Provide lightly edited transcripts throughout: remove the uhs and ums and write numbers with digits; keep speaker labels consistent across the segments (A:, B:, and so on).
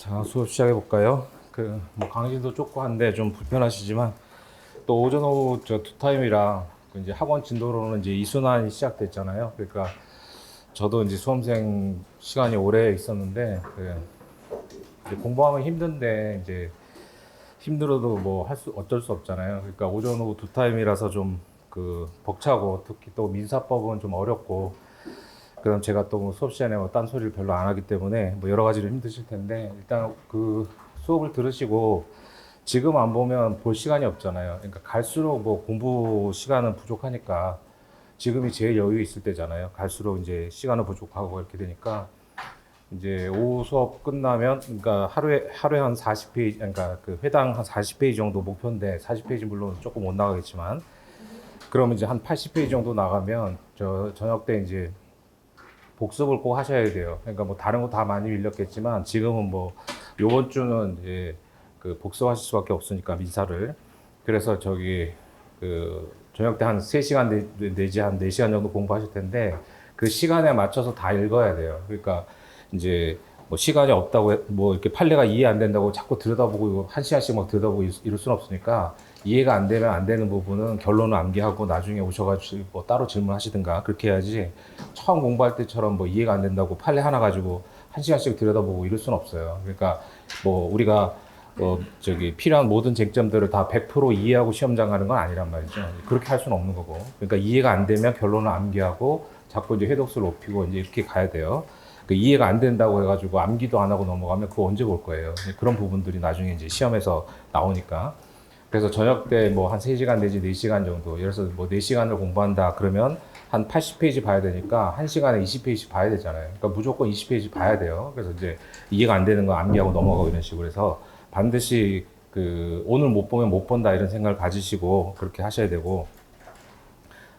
A: 자, 수업 시작해 볼까요? 뭐 강의도 좁고 한데 좀 불편하시지만 또 오전 오후 저 두 타임이라 이제 학원 진도로는 이제 이순환이 시작됐잖아요. 그러니까 저도 이제 수험생 시간이 오래 있었는데 이제 공부하면 힘든데 이제 힘들어도 뭐 어쩔 수 없잖아요. 그러니까 오전 오후 두 타임이라서 좀 벅차고 특히 또 민사법은 좀 어렵고 그럼 제가 또 뭐 수업 시간에 뭐 딴소리를 별로 안 하기 때문에 뭐 여러 가지로 힘드실 텐데 일단 그 수업을 들으시고 지금 안 보면 볼 시간이 없잖아요. 그러니까 갈수록 뭐 공부 시간은 부족하니까 지금이 제일 여유 있을 때잖아요. 갈수록 이제 시간은 부족하고 이렇게 되니까 이제 오후 수업 끝나면 그러니까 하루에 한 40페이지 그러니까 그 회당 한 40페이지 정도 목표인데 40페이지 물론 조금 못 나가겠지만 그러면 이제 한 80페이지 정도 나가면 저 저녁 때 이제 복습을 꼭 하셔야 돼요. 그러니까 뭐 다른 거 다 많이 밀렸겠지만 지금은 뭐 요번 주는 이제 그 복습하실 수밖에 없으니까 민사를. 그래서 저녁 때 한 3시간 내지 한 4시간 정도 공부하실 텐데 그 시간에 맞춰서 다 읽어야 돼요. 그러니까 이제 뭐 시간이 없다고 뭐 이렇게 판례가 이해 안 된다고 자꾸 들여다보고 이거 1시간씩 막 들여다보고 이럴 수는 없으니까 이해가 안 되면 안 되는 부분은 결론을 암기하고 나중에 오셔가지고 뭐 따로 질문하시든가 그렇게 해야지 처음 공부할 때처럼 뭐 이해가 안 된다고 판례 하나 가지고 1시간씩 들여다보고 이럴 수는 없어요. 그러니까 뭐 우리가 필요한 모든 쟁점들을 다 100% 이해하고 시험장 가는 건 아니란 말이죠. 그렇게 할 수는 없는 거고. 그러니까 이해가 안 되면 결론을 암기하고 자꾸 이제 회독수를 높이고 이제 이렇게 가야 돼요. 그 이해가 안 된다고 해가지고 암기도 안 하고 넘어가면 그거 언제 볼 거예요. 그런 부분들이 나중에 이제 시험에서 나오니까. 그래서 저녁 때 뭐 한 3시간 내지 4시간 정도, 예를 들어서 뭐 4시간을 공부한다 그러면 한 80페이지 봐야 되니까 1시간에 20페이지 봐야 되잖아요. 그러니까 무조건 20페이지 봐야 돼요. 그래서 이제 이해가 안 되는 거 암기하고 넘어가고 이런 식으로 해서 반드시 오늘 못 보면 못 본다 이런 생각을 가지시고 그렇게 하셔야 되고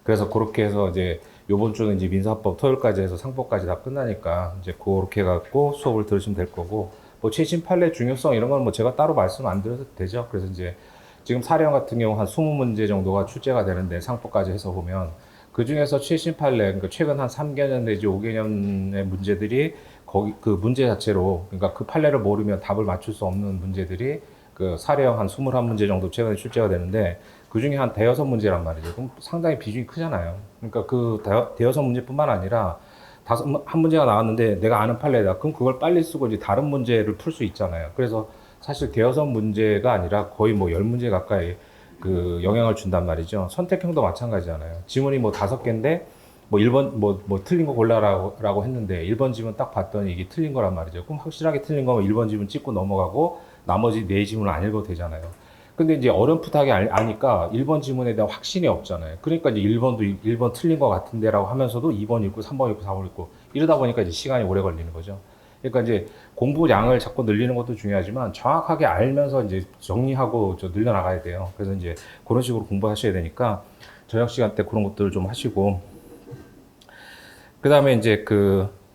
A: 그래서 그렇게 해서 이제 요번 주는 이제 민사법 토요일까지 해서 상법까지 다 끝나니까 이제 그렇게 해갖고 수업을 들으시면 될 거고 뭐 최신 판례 중요성 이런 건 뭐 제가 따로 말씀 안 드려도 되죠. 그래서 이제 지금 사례형 같은 경우 한 20문제 정도가 출제가 되는데 상법까지 해서 보면 그 중에서 최신 판례, 그러니까 최근 한 3개년 내지 5개년의 문제들이 거기 그 문제 자체로 그러니까 그 판례를 모르면 답을 맞출 수 없는 문제들이 그 사례형 한 21문제 정도 최근에 출제가 되는데 그 중에 한 대여섯 문제란 말이죠. 그럼 상당히 비중이 크잖아요. 그러니까 그 대여섯 문제뿐만 아니라 한 문제가 나왔는데 내가 아는 판례다. 그럼 그걸 빨리 쓰고 이제 다른 문제를 풀 수 있잖아요. 그래서 사실 대여섯 문제가 아니라 거의 뭐 10문제 가까이 그 영향을 준단 말이죠. 선택형도 마찬가지잖아요. 지문이 뭐 5개인데 뭐 1번 뭐 틀린 거 골라라고 했는데 1번 지문 딱 봤더니 이게 틀린 거란 말이죠. 그럼 확실하게 틀린 거면 1번 지문 찍고 넘어가고 나머지 4지문을 안 읽어도 되잖아요. 근데 이제 어렴풋하게 아니까 1번 지문에 대한 확신이 없잖아요. 그러니까 이제 1번 틀린 것 같은데라고 하면서도 2번 읽고 3번 읽고 4번 읽고 이러다 보니까 이제 시간이 오래 걸리는 거죠. 그러니까 이제 공부량을 자꾸 늘리는 것도 중요하지만 정확하게 알면서 이제 정리하고 늘려나가야 돼요. 그래서 이제 그런 식으로 공부하셔야 되니까 저녁 시간 때 그런 것들을 좀 하시고 그 다음에 이제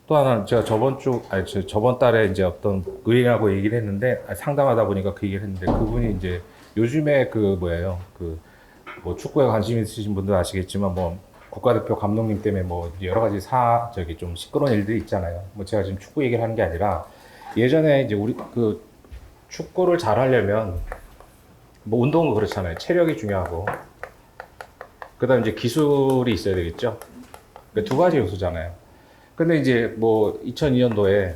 A: 또 하나 제가 저번 달에 이제 어떤 의뢰인하고 얘기를 했는데 상담하다 보니까 그 얘기를 했는데 그분이 이제 요즘에 뭐 축구에 관심 있으신 분들 아시겠지만 뭐 국가대표 감독님 때문에 뭐 여러 가지 좀 시끄러운 일들이 있잖아요. 뭐 제가 지금 축구 얘기를 하는 게 아니라 예전에 이제 우리 축구를 잘 하려면 뭐 운동은 그렇잖아요. 체력이 중요하고 그다음 이제 기술이 있어야 되겠죠. 그러니까 두 가지 요소잖아요. 근데 이제 뭐 2002년도에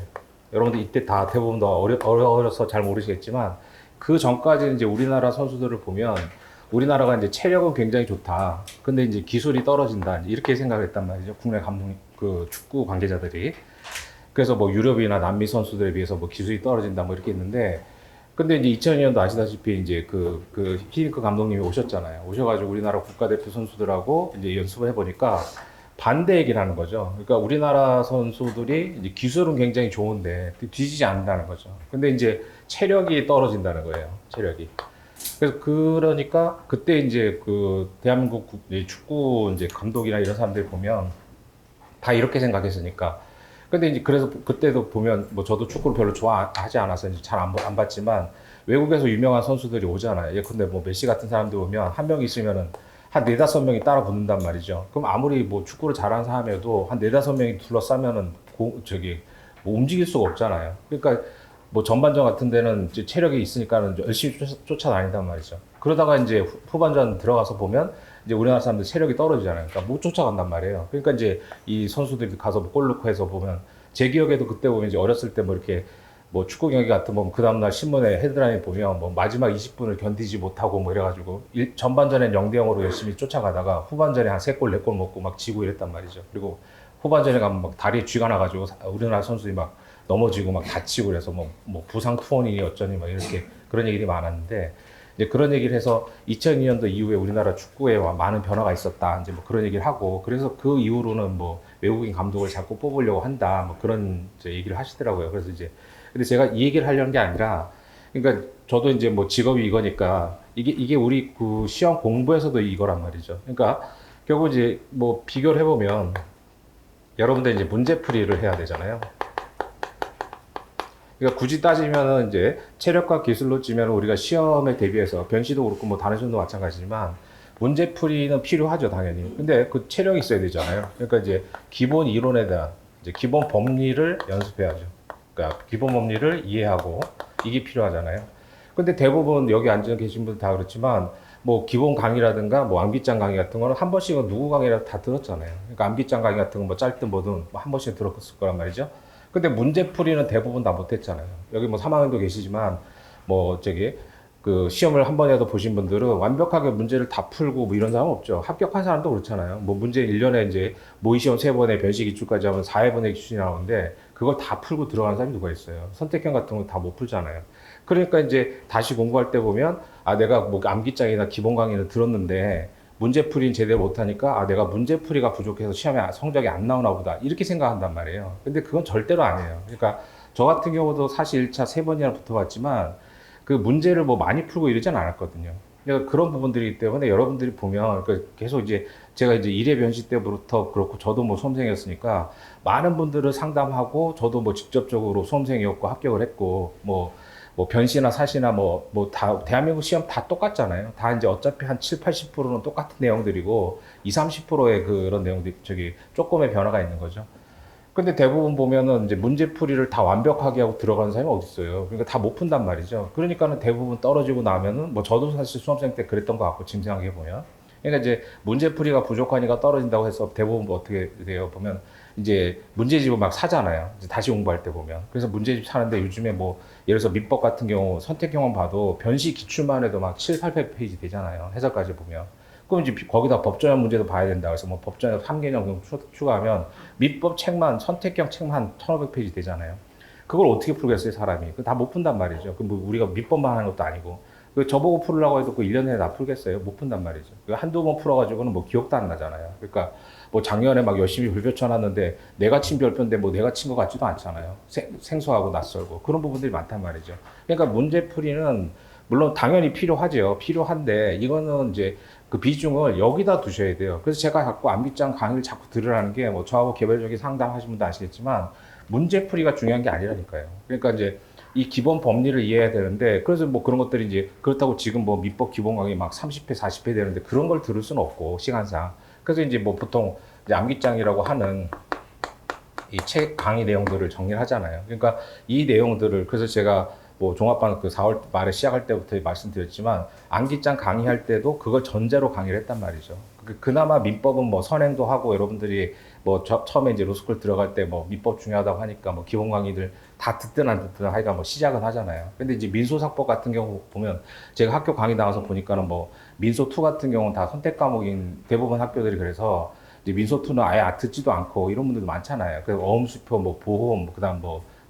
A: 여러분들 이때 다 대부분 다 어려서 잘 모르시겠지만 그 전까지 이제 우리나라 선수들을 보면 우리나라가 이제 체력은 굉장히 좋다. 근데 이제 기술이 떨어진다. 이렇게 생각을 했단 말이죠. 국내 축구 관계자들이. 그래서 뭐 유럽이나 남미 선수들에 비해서 뭐 기술이 떨어진다 뭐 이렇게 했는데 근데 이제 2002년도 아시다시피 이제 히딩크 감독님이 오셨잖아요. 오셔가지고 우리나라 국가대표 선수들하고 이제 연습을 해보니까 반대 얘기를 하는 거죠. 그러니까 우리나라 선수들이 이제 기술은 굉장히 좋은데 뒤지지 않는다는 거죠. 근데 이제 체력이 떨어진다는 거예요. 체력이. 그래서 그러니까 그때 이제 대한민국 축구 이제 감독이나 이런 사람들 보면 다 이렇게 생각했으니까. 근데 이제 그래서 그때도 보면 뭐 저도 축구를 별로 좋아하지 않아서 이제 잘 안 봤지만 외국에서 유명한 선수들이 오잖아요. 예컨대 뭐 메시 같은 사람들 오면 한 명 있으면은 한 4-5명이 따라 붙는단 말이죠. 그럼 아무리 뭐 축구를 잘하는 사람이어도 한 4-5명이 둘러싸면은 뭐 움직일 수가 없잖아요. 그러니까 뭐 전반전 같은 데는 이제 체력이 있으니까는 열심히 쫓아다닌단 말이죠. 그러다가 이제 후반전 들어가서 보면 이제 우리나라 사람들 체력이 떨어지잖아요. 그러니까 못 쫓아간단 말이에요. 그러니까 이제 이 선수들이 가서 뭐골 넣고 해서 보면 제 기억에도 그때 보면 이제 어렸을 때 뭐 이렇게 뭐 축구 경기 같은 뭐 그 다음날 신문에 헤드라인 보면 뭐 마지막 20분을 견디지 못하고 뭐 이래가지고 전반전엔 0대 0으로 열심히 쫓아가다가 후반전에 한 3골 4골 먹고 막 지고 이랬단 말이죠. 그리고 후반전에 가면 막 다리에 쥐가 나가지고 우리나라 선수들이 막 넘어지고 막 다치고 그래서 뭐 부상 투혼이니 어쩌니 막 이렇게 그런 얘기들이 많았는데 이제 그런 얘기를 해서 2002년도 이후에 우리나라 축구에 많은 변화가 있었다. 이제 뭐 그런 얘기를 하고 그래서 그 이후로는 뭐 외국인 감독을 자꾸 뽑으려고 한다. 뭐 그런 이제 얘기를 하시더라고요. 그래서 이제 근데 제가 이 얘기를 하려는 게 아니라 그러니까 저도 이제 뭐 직업이 이거니까 이게 우리 그 시험 공부에서도 이거란 말이죠. 그러니까 결국 이제 뭐 비교를 해보면 여러분들 이제 문제풀이를 해야 되잖아요. 그러니까 굳이 따지면은 이제 체력과 기술로 치면 우리가 시험에 대비해서 변시도 그렇고 뭐 다른 시험도 마찬가지지만 문제풀이는 필요하죠, 당연히. 근데 그 체력이 있어야 되잖아요. 그러니까 이제 기본 이론에 대한 이제 기본 법리를 연습해야죠. 그러니까 기본 법리를 이해하고 이게 필요하잖아요. 근데 대부분 여기 앉아 계신 분들 다 그렇지만 뭐 기본 강의라든가 뭐 암기장 강의 같은 거는 한 번씩은 누구 강의라도 다 들었잖아요. 그러니까 암기장 강의 같은 거 뭐 짧든 뭐든 한 번씩 들었을 거란 말이죠. 근데 문제풀이는 대부분 다 못했잖아요. 여기 뭐 3학년도 계시지만 뭐 저기 그 시험을 한 번이라도 보신 분들은 완벽하게 문제를 다 풀고 뭐 이런 사람 없죠. 합격한 사람도 그렇잖아요. 뭐 문제 1년에 이제 모의시험 3번에 변식 기출까지 하면 4회분의 기출이 나오는데 그걸 다 풀고 들어가는 사람이 누가 있어요. 선택형 같은 거 다 못 풀잖아요. 그러니까 이제 다시 공부할 때 보면 아 내가 뭐 암기장이나 기본 강의는 들었는데 문제풀이는 제대로 못하니까 아 내가 문제풀이가 부족해서 시험에 성적이 안 나오나 보다 이렇게 생각한단 말이에요. 근데 그건 절대로 아니에요. 그러니까 저 같은 경우도 사실 1차 3번이나 붙어봤지만 그 문제를 뭐 많이 풀고 이러진 않았거든요. 그러니까 그런 부분들이기 때문에 여러분들이 보면 계속 이제 제가 이제 1회 변시 때부터 그렇고 저도 뭐 수험생이었으니까 많은 분들을 상담하고 저도 뭐 직접적으로 수험생이었고 합격을 했고 뭐 변시나 사시나 뭐 다 대한민국 시험 다 똑같잖아요. 다 이제 어차피 한 7, 80%는 똑같은 내용들이고 2, 30%의 그런 내용들이 저기 조금의 변화가 있는 거죠. 근데 대부분 보면은 이제 문제풀이를 다 완벽하게 하고 들어가는 사람이 어디 있어요. 그러니까 다 못 푼단 말이죠. 그러니까는 대부분 떨어지고 나면은 뭐 저도 사실 수험생 때 그랬던 것 같고 지금 생각해 보면. 그러니까 이제 문제풀이가 부족하니까 떨어진다고 해서 대부분 뭐 어떻게 돼요? 보면 이제 문제집을 막 사잖아요. 이제 다시 공부할 때 보면. 그래서 문제집 사는데 요즘에 뭐 예를 들어서 민법 같은 경우 선택형만 봐도 변시 기출만 해도 막 7, 800페이지 되잖아요. 해설까지 보면. 그럼 이제 거기다 법전형 문제도 봐야 된다. 그래서 뭐 법전형 3개념 추가하면 민법 책만, 선택형 책만 1500페이지 되잖아요. 그걸 어떻게 풀겠어요, 사람이? 그 다 못 푼단 말이죠. 그 뭐 우리가 민법만 하는 것도 아니고. 그 저보고 풀으려고 해도 그 1년 내에 다 풀겠어요? 못 푼단 말이죠. 그 한두 번 풀어가지고는 뭐 기억도 안 나잖아요. 그러니까 뭐 작년에 막 열심히 별표 쳐놨는데 내가 친 별표인데 뭐 내가 친 것 같지도 않잖아요. 생소하고 낯설고. 그런 부분들이 많단 말이죠. 그러니까 문제풀이는 물론 당연히 필요하죠. 필요한데 이거는 이제 그 비중을 여기다 두셔야 돼요. 그래서 제가 자꾸 암기장 강의를 자꾸 들으라는 게 뭐 저하고 개별적인 상담하신 분도 아시겠지만 문제풀이가 중요한 게 아니라니까요. 그러니까 이제 이 기본 법리를 이해해야 되는데 그래서 뭐 그런 것들이 이제 그렇다고 지금 뭐 민법 기본 강의 막 30회, 40회 되는데 그런 걸 들을 수는 없고 시간상. 그래서 이제 뭐 보통 이제 암기장이라고 하는 이 책 강의 내용들을 정리를 하잖아요. 그러니까 이 내용들을 그래서 제가 뭐 종합반 그 4월 말에 시작할 때부터 말씀드렸지만 암기장 강의할 때도 그걸 전제로 강의를 했단 말이죠. 그나마 민법은 뭐 선행도 하고 여러분들이 뭐 처음에 이제 로스쿨 들어갈 때 뭐 민법 중요하다고 하니까 뭐 기본 강의들 다 듣든 안 듣든 하여간 뭐 시작은 하잖아요. 근데 이제 민소사법 같은 경우 보면 제가 학교 강의 나가서 보니까는 뭐 민소2 같은 경우는 다 선택 과목인 대부분 학교들이 그래서 이제 민소2는 아예 듣지도 않고 이런 분들도 많잖아요. 그래서 어음수표, 뭐 보험, 그다음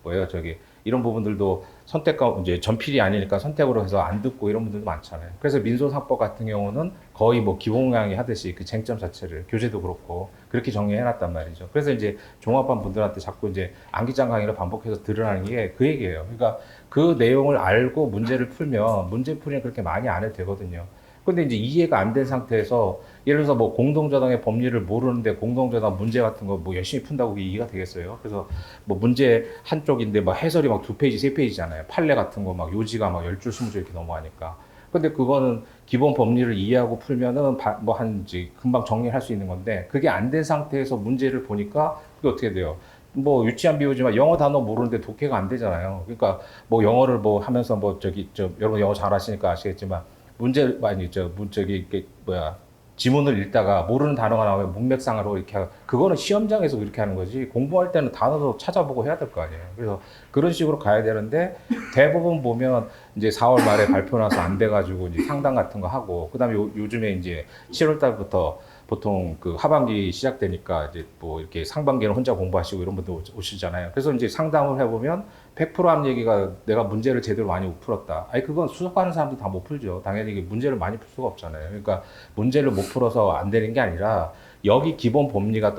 A: 뭐예요 저기 이런 부분들도 선택과 이제 전필이 아니니까 선택으로 해서 안 듣고 이런 분들도 많잖아요. 그래서 민소사법 같은 경우는 거의 뭐 기본 강의 하듯이 그 쟁점 자체를 교재도 그렇고 그렇게 정리해놨단 말이죠. 그래서 이제 종합반 분들한테 자꾸 이제 암기장 강의를 반복해서 들으라는 게 그 얘기예요. 그러니까 그 내용을 알고 문제를 풀면 문제 풀이는 그렇게 많이 안 해도 되거든요. 근데 이제 이해가 안 된 상태에서 예를 들어서 뭐 공동저당의 법리를 모르는데 공동저당 문제 같은 거 뭐 열심히 푼다고 이해가 되겠어요? 그래서 뭐 문제 한쪽인데 막 해설이 막 2페이지, 3페이지잖아요. 판례 같은 거 막 요지가 막 10줄, 20줄 이렇게 넘어가니까. 근데 그거는 기본 법리를 이해하고 풀면은 뭐 한지 금방 정리할 수 있는 건데 그게 안 된 상태에서 문제를 보니까 그게 어떻게 돼요? 뭐 유치한 비유지만 영어 단어 모르는데 독해가 안 되잖아요. 그러니까 뭐 영어를 뭐 하면서 뭐 저기 여러분 영어 잘하시니까 아시겠지만 문제 많이 저기 이게 뭐야 지문을 읽다가 모르는 단어가 나오면 문맥상으로 이렇게 그거는 시험장에서 그렇게 하는 거지 공부할 때는 단어도 찾아보고 해야 될 거 아니에요. 그래서 그런 식으로 가야 되는데 대부분 보면 이제 4월 말에 발표 나서 안 돼가지고 이제 상담 같은 거 하고 그다음에 요즘에 이제 7월 달부터 보통 그 하반기 시작되니까 이제 뭐 이렇게 상반기는 혼자 공부하시고 이런 분들 오시잖아요. 그래서 이제 상담을 해보면 100%한 얘기가 내가 문제를 제대로 많이 못 풀었다. 아니 그건 수석하는 사람도 다 못 풀죠. 당연히 문제를 많이 풀 수가 없잖아요. 그러니까 문제를 못 풀어서 안 되는 게 아니라 여기 기본 법리가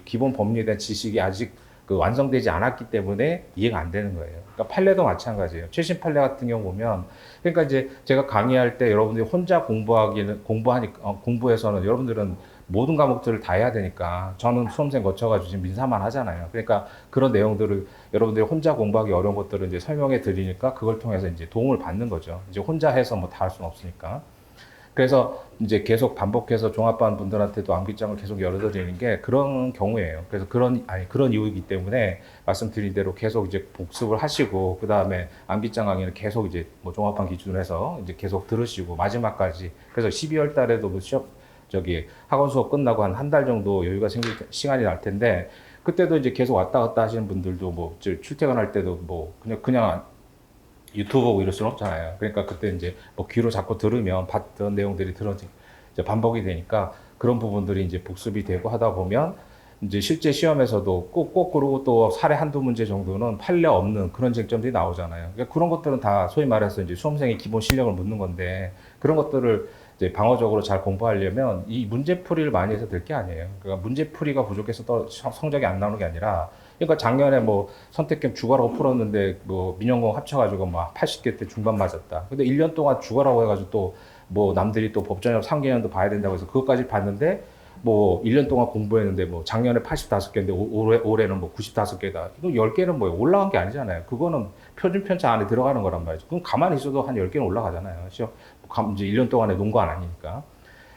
A: 기본 법리에 대한 지식이 아직 그 완성되지 않았기 때문에 이해가 안 되는 거예요. 그러니까 판례도 마찬가지예요. 최신 판례 같은 경우 보면 그러니까 이제 제가 강의할 때 여러분들이 혼자 공부해서는 여러분들은 모든 과목들을 다 해야 되니까 저는 수험생 거쳐가지고 지금 민사만 하잖아요. 그러니까 그런 내용들을 여러분들이 혼자 공부하기 어려운 것들을 이제 설명해 드리니까 그걸 통해서 이제 도움을 받는 거죠. 이제 혼자 해서 뭐 다 할 수는 없으니까. 그래서 이제 계속 반복해서 종합반 분들한테도 암기장을 계속 열어드리는 게 그런 경우예요. 그래서 그런 이유이기 때문에 말씀드린 대로 계속 이제 복습을 하시고, 그 다음에 암기장 강의는 계속 이제 뭐 종합반 기준으로 해서 이제 계속 들으시고, 마지막까지. 그래서 12월 달에도 뭐 학원 수업 끝나고 한 달 정도 여유가 생길 시간이 날 텐데, 그때도 이제 계속 왔다 갔다 하시는 분들도 뭐 출퇴근할 때도 뭐 그냥 유튜브 보고 이럴 수는 없잖아요. 그러니까 그때 이제 뭐 귀로 자꾸 들으면 봤던 내용들이 이제 반복이 되니까 그런 부분들이 이제 복습이 되고 하다 보면 이제 실제 시험에서도 꼭 그러고 또 사례 한두 문제 정도는 판례 없는 그런 쟁점들이 나오잖아요. 그러니까 그런 것들은 다 소위 말해서 이제 수험생의 기본 실력을 묻는 건데 그런 것들을 이제 방어적으로 잘 공부하려면 이 문제풀이를 많이 해서 될 게 아니에요. 그러니까 문제풀이가 부족해서 성적이 안 나오는 게 아니라 그러니까 작년에 뭐 선택형 주거라고 풀었는데 뭐 민영공 합쳐가지고 막 80개 때 중반 맞았다. 근데 1년 동안 주거라고 해가지고 또 뭐 남들이 또 법전형 3개년도 봐야 된다고 해서 그것까지 봤는데 뭐 1년 동안 공부했는데 뭐 작년에 85개인데 올해는 뭐 95개다. 이거 10개는 뭐예요? 올라간 게 아니잖아요. 그거는 표준 편차 안에 들어가는 거란 말이죠. 그럼 가만히 있어도 한 10개는 올라가잖아요. 이제 1년 동안에 논 거 아니니까.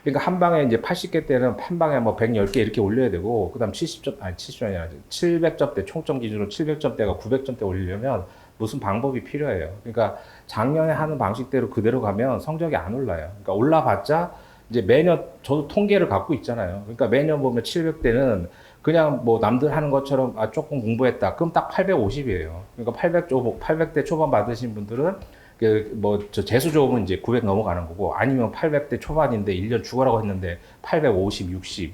A: 그러니까 한 방에 이제 80개 때는 한 방에 뭐 110개 이렇게 올려야 되고, 그 다음 70점이 아니라 700점대, 총점 기준으로 700점대가 900점대 올리려면 무슨 방법이 필요해요. 그러니까 작년에 하는 방식대로 그대로 가면 성적이 안 올라요. 그러니까 올라봤자 이제 매년 저도 통계를 갖고 있잖아요. 그러니까 매년 보면 700대는 그냥 뭐 남들 하는 것처럼 조금 공부했다. 그럼 딱 850이에요. 그러니까 800대 초반 받으신 분들은 재수 좋으면 이제 900 넘어가는 거고, 아니면 800대 초반인데 1년 죽어라고 했는데 850, 60,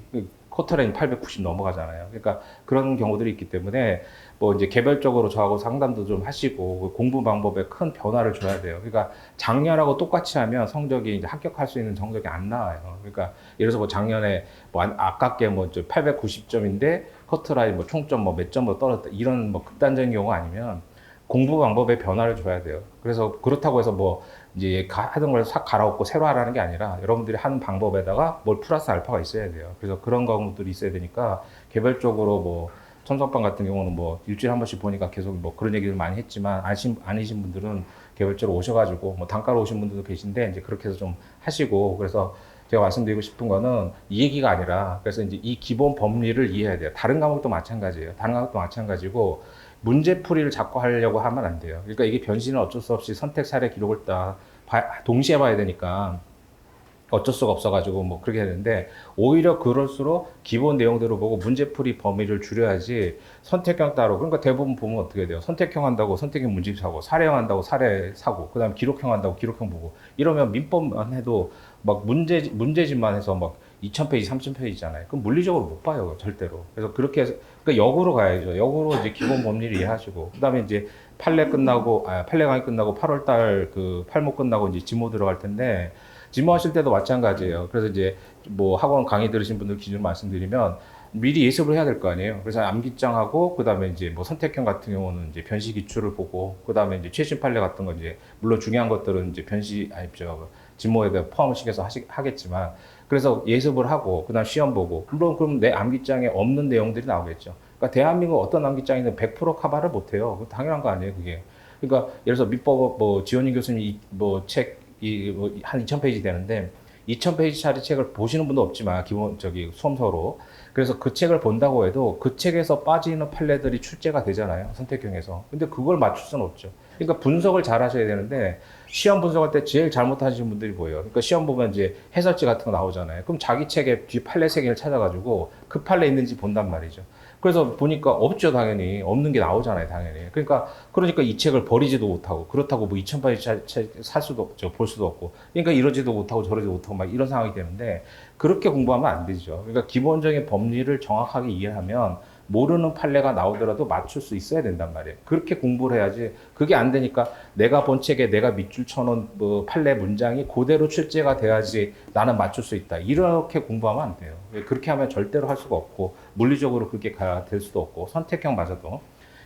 A: 커트라인 890 넘어가잖아요. 그러니까 그런 경우들이 있기 때문에 뭐 이제 개별적으로 저하고 상담도 좀 하시고 공부 방법에 큰 변화를 줘야 돼요. 그러니까 작년하고 똑같이 하면 성적이 이제 합격할 수 있는 성적이 안 나와요. 그러니까 예를 들어서 뭐 작년에 뭐 아깝게 뭐 890점인데 커트라인 뭐 총점 뭐 몇 점으로 떨어졌다. 이런 뭐 극단적인 경우 아니면 공부 방법에 변화를 줘야 돼요. 그래서 그렇다고 해서 뭐 이제 하던 걸 싹 갈아엎고 새로 하라는 게 아니라 여러분들이 하는 방법에다가 뭘 플러스 알파가 있어야 돼요. 그래서 그런 과목들이 있어야 되니까 개별적으로 뭐 첨성반 같은 경우는 뭐 일주일에 한 번씩 보니까 계속 뭐 그런 얘기를 많이 했지만 아니신 분들은 개별적으로 오셔가지고 뭐 단가로 오신 분들도 계신데 이제 그렇게 해서 좀 하시고, 그래서 제가 말씀드리고 싶은 거는 이 얘기가 아니라 그래서 이제 이 기본 법리를 이해해야 돼요. 다른 과목도 마찬가지예요. 다른 과목도 마찬가지고 문제풀이를 자꾸 하려고 하면 안 돼요. 그러니까 이게 변신은 어쩔 수 없이 선택 사례 기록을 동시에 봐야 되니까 어쩔 수가 없어가지고 뭐 그렇게 되는데, 오히려 그럴수록 기본 내용대로 보고 문제풀이 범위를 줄여야지 선택형 따로. 그러니까 대부분 보면 어떻게 돼요? 선택형 한다고 선택형 문집 사고, 사례형 한다고 사례 사고, 그 다음에 기록형 한다고 기록형 보고, 이러면 민법만 해도 막 문제집만 해서 막 2000페이지, 3000페이지잖아요. 그럼 물리적으로 못 봐요, 절대로. 그래서 그렇게 해서, 그러니까 역으로 가야죠. 역으로 이제 기본 법리를 이해하시고, 그 다음에 이제 판례 강의 끝나고 8월달 그 팔목 끝나고 이제 지모 들어갈 텐데, 지모 하실 때도 마찬가지예요. 그래서 이제 뭐 학원 강의 들으신 분들 기준으로 말씀드리면 미리 예습을 해야 될 거 아니에요. 그래서 암기장하고, 그 다음에 이제 뭐 선택형 같은 경우는 이제 변시 기출을 보고, 그 다음에 이제 최신 판례 같은 거 이제 물론 중요한 것들은 이제 지모에 대해 포함을 시켜서 하겠지만, 그래서 예습을 하고, 그 다음 시험 보고, 물론 그럼 내 암기장에 없는 내용들이 나오겠죠. 그러니까 대한민국 어떤 암기장이든 100% 커버를 못 해요. 당연한 거 아니에요, 그게. 그러니까 예를 들어서 민법 뭐 지원인 교수님 뭐 책 한 2000페이지 되는데 2000페이지짜리 책을 보시는 분도 없지만 기본 수험서로. 그래서 그 책을 본다고 해도 그 책에서 빠지는 판례들이 출제가 되잖아요. 선택형에서. 근데 그걸 맞출 수는 없죠. 그러니까 분석을 잘 하셔야 되는데 시험 분석할 때 제일 잘못하시는 분들이 뭐예요? 그러니까 시험 보면 이제 해설지 같은 거 나오잖아요. 그럼 자기 책의 뒤 판례 세 개를 찾아가지고 그 판례 있는지 본단 말이죠. 그래서 보니까 없죠, 당연히. 없는 게 나오잖아요, 당연히. 그러니까 이 책을 버리지도 못하고, 그렇다고 뭐 2000페이지 책 살 수도 없죠, 볼 수도 없고. 그러니까 이러지도 못하고 저러지도 못하고 막 이런 상황이 되는데, 그렇게 공부하면 안 되죠. 그러니까 기본적인 법리를 정확하게 이해하면 모르는 판례가 나오더라도 맞출 수 있어야 된단 말이에요. 그렇게 공부를 해야지. 그게 안 되니까 내가 본 책에 내가 밑줄 쳐놓은 뭐 판례 문장이 그대로 출제가 돼야지 나는 맞출 수 있다. 이렇게 공부하면 안 돼요. 그렇게 하면 절대로 할 수가 없고 물리적으로 그렇게 가야 될 수도 없고 선택형 맞아도.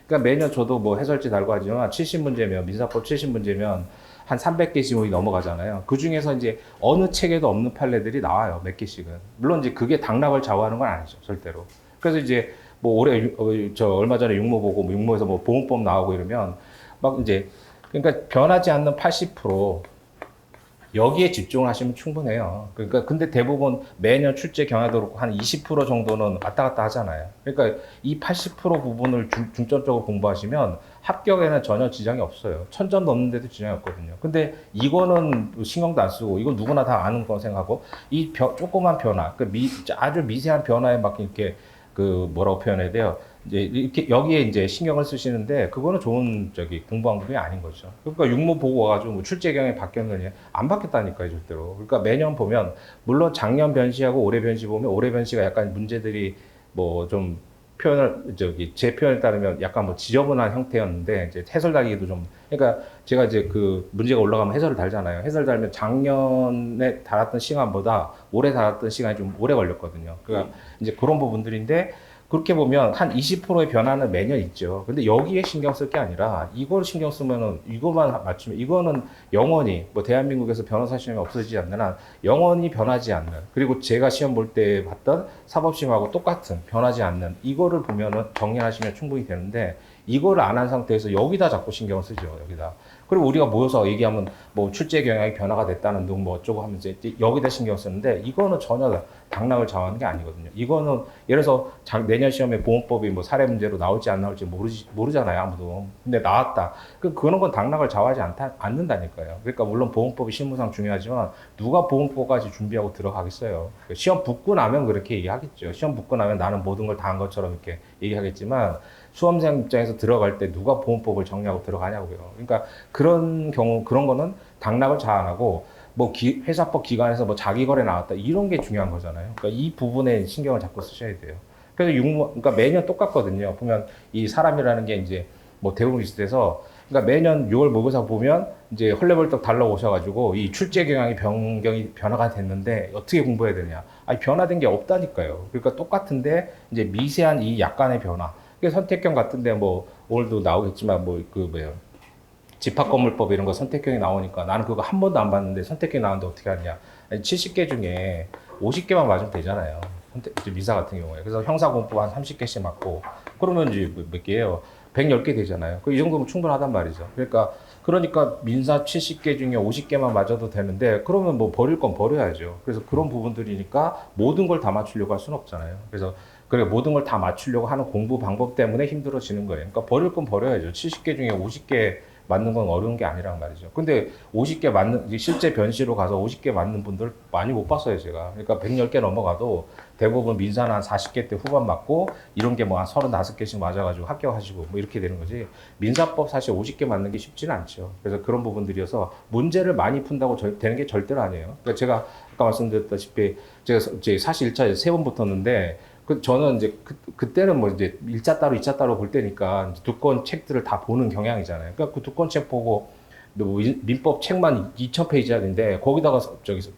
A: 그러니까 매년 저도 뭐 해설지 달고 하지만 70문제면 민사법 70문제면 한 300개씩 넘어가잖아요. 그 중에서 이제 어느 책에도 없는 판례들이 나와요. 몇 개씩은. 물론 이제 그게 당락을 좌우하는 건 아니죠. 절대로. 그래서 이제 뭐 올해 저 얼마 전에 육모 보고 뭐 육모에서 뭐 보험법 나오고 이러면 막 이제 그러니까 변하지 않는 80% 여기에 집중을 하시면 충분해요. 그러니까 근데 대부분 매년 출제 경향도 그렇고 한 20% 정도는 왔다 갔다 하잖아요. 그러니까 이 80% 부분을 중점적으로 공부하시면 합격에는 전혀 지장이 없어요. 1000점 넘는데도 지장이 없거든요. 근데 이거는 신경도 안 쓰고 이건 누구나 다 아는 거 생각하고 이 조그만 변화, 아주 미세한 변화에 막 이렇게 그 뭐라고 표현해야 돼요? 이제 이렇게 여기에 이제 신경을 쓰시는데 그거는 좋은 공부 방법이 아닌 거죠. 그러니까 육모 보고 와가지고 뭐 출제 경향이 바뀌었느냐 안 바뀌었다니까요 절대로. 그러니까 매년 보면 물론 작년 변시하고 올해 변시 보면 올해 변시가 약간 문제들이 뭐 좀 표현을 제 표현에 따르면 약간 뭐 지저분한 형태였는데 이제 해설 달기도 좀 그러니까 제가 이제 그 문제가 올라가면 해설을 달잖아요. 해설 달면 작년에 달았던 시간보다 올해 달았던 시간이 좀 오래 걸렸거든요. 그러니까 이제 그런 부분들인데 그렇게 보면 한 20%의 변화는 매년 있죠. 근데 여기에 신경 쓸 게 아니라 이걸 신경 쓰면은 이것만 맞추면 이거는 영원히 뭐 대한민국에서 변호사 시험이 없어지지 않는 한 영원히 변하지 않는 그리고 제가 시험 볼 때 봤던 사법시험하고 똑같은 변하지 않는 이거를 보면은 정리하시면 충분히 되는데 이거를 안 한 상태에서 여기다 자꾸 신경을 쓰죠. 여기다. 그리고 우리가 모여서 얘기하면 뭐 출제 경향이 변화가 됐다는 등 뭐 어쩌고 하면서 여기다 신경 쓰는데 이거는 전혀 당락을 좌우하는 게 아니거든요. 이거는 예를 들어서 내년 시험에 보험법이 뭐 사례 문제로 나올지 안 나올지 모르잖아요. 아무도. 근데 나왔다. 그런 건 당락을 좌우하지 않는다니까요. 그러니까 물론 보험법이 실무상 중요하지만 누가 보험법까지 준비하고 들어가겠어요. 시험 붙고 나면 그렇게 얘기하겠죠. 시험 붙고 나면 나는 모든 걸 다 한 것처럼 이렇게 얘기하겠지만 수험생 입장에서 들어갈 때 누가 보험법을 정리하고 들어가냐고요. 그러니까 그런 경우, 그런 거는 당락을 자안하고, 뭐, 회사법 기관에서 뭐 자기거래 나왔다. 이런 게 중요한 거잖아요. 그러니까 이 부분에 신경을 자꾸 쓰셔야 돼요. 그래서 그러니까 매년 똑같거든요. 보면 이 사람이라는 게 이제 뭐 대부분 비슷해서, 그러니까 매년 6월 모의고사 보면 이제 헐레벌떡 달라오셔가지고 이 출제 경향이 변화가 됐는데 어떻게 공부해야 되냐. 아니, 변화된 게 없다니까요. 그러니까 똑같은데 이제 미세한 이 약간의 변화. 선택형 같은데 뭐 오늘도 나오겠지만 뭐 그 뭐예요 집합건물법 이런 거 선택형이 나오니까 나는 그거 한 번도 안 봤는데 선택형이 나오는데 어떻게 하냐. 70개 중에 50개만 맞으면 되잖아요. 미사 같은 경우에. 그래서 형사공법 한 30개씩 맞고 그러면 이제 몇 개예요? 110개 되잖아요. 이 정도면 충분하단 말이죠. 그러니까 민사 70개 중에 50개만 맞아도 되는데 그러면 뭐 버릴 건 버려야죠. 그래서 그런 부분들이니까 모든 걸 다 맞추려고 할 수는 없잖아요. 그래서 모든 걸 다 맞추려고 하는 공부 방법 때문에 힘들어지는 거예요. 그러니까 버릴 건 버려야죠. 70개 중에 50개 맞는 건 어려운 게 아니란 말이죠. 근데 50개 맞는, 실제 변시로 가서 50개 맞는 분들 많이 못 봤어요, 제가. 그러니까 110개 넘어가도 대부분 민사는 한 40개 때 후반 맞고, 이런 게 뭐 한 35개씩 맞아가지고 합격하시고, 뭐 이렇게 되는 거지. 민사법 사실 50개 맞는 게 쉽지는 않죠. 그래서 그런 부분들이어서 문제를 많이 푼다고 되는 게 절대로 아니에요. 그러니까 제가 아까 말씀드렸다시피, 제가 사실 1차에 3번 붙었는데, 저는 이제 그때는 뭐 이제 1차 따로 2차 따로 볼 때니까 두 권 책들을 다 보는 경향이잖아요. 그러니까 그 두 권 책 보고 뭐 민법 책만 2000페이지짜리인데 거기다가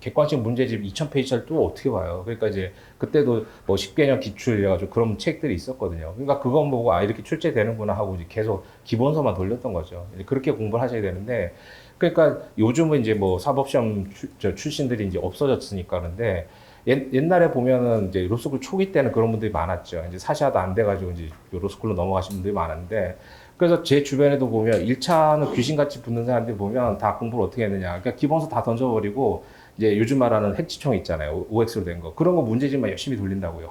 A: 객관식 문제집 2000페이지짜리 또 어떻게 봐요. 그러니까 이제 그때도 뭐 10개년 기출 이래가지고 그런 책들이 있었거든요. 그러니까 그건 보고 아 이렇게 출제되는구나 하고 이제 계속 기본서만 돌렸던 거죠. 이제 그렇게 공부를 하셔야 되는데 그러니까 요즘은 이제 뭐 사법시험 출신들이 이제 없어졌으니까 그런데 옛날에 보면은 이제 로스쿨 초기 때는 그런 분들이 많았죠. 이제 사시아도 안 돼가지고 이제 로스쿨로 넘어가신 분들이 많은데, 그래서 제 주변에도 보면 1차는 귀신같이 붙는 사람들 보면 다 공부를 어떻게 했느냐. 그러니까 기본서 다 던져버리고 이제 요즘 말하는 핵지총 있잖아요. OX로 된 거. 그런 거 문제지만 열심히 돌린다고요.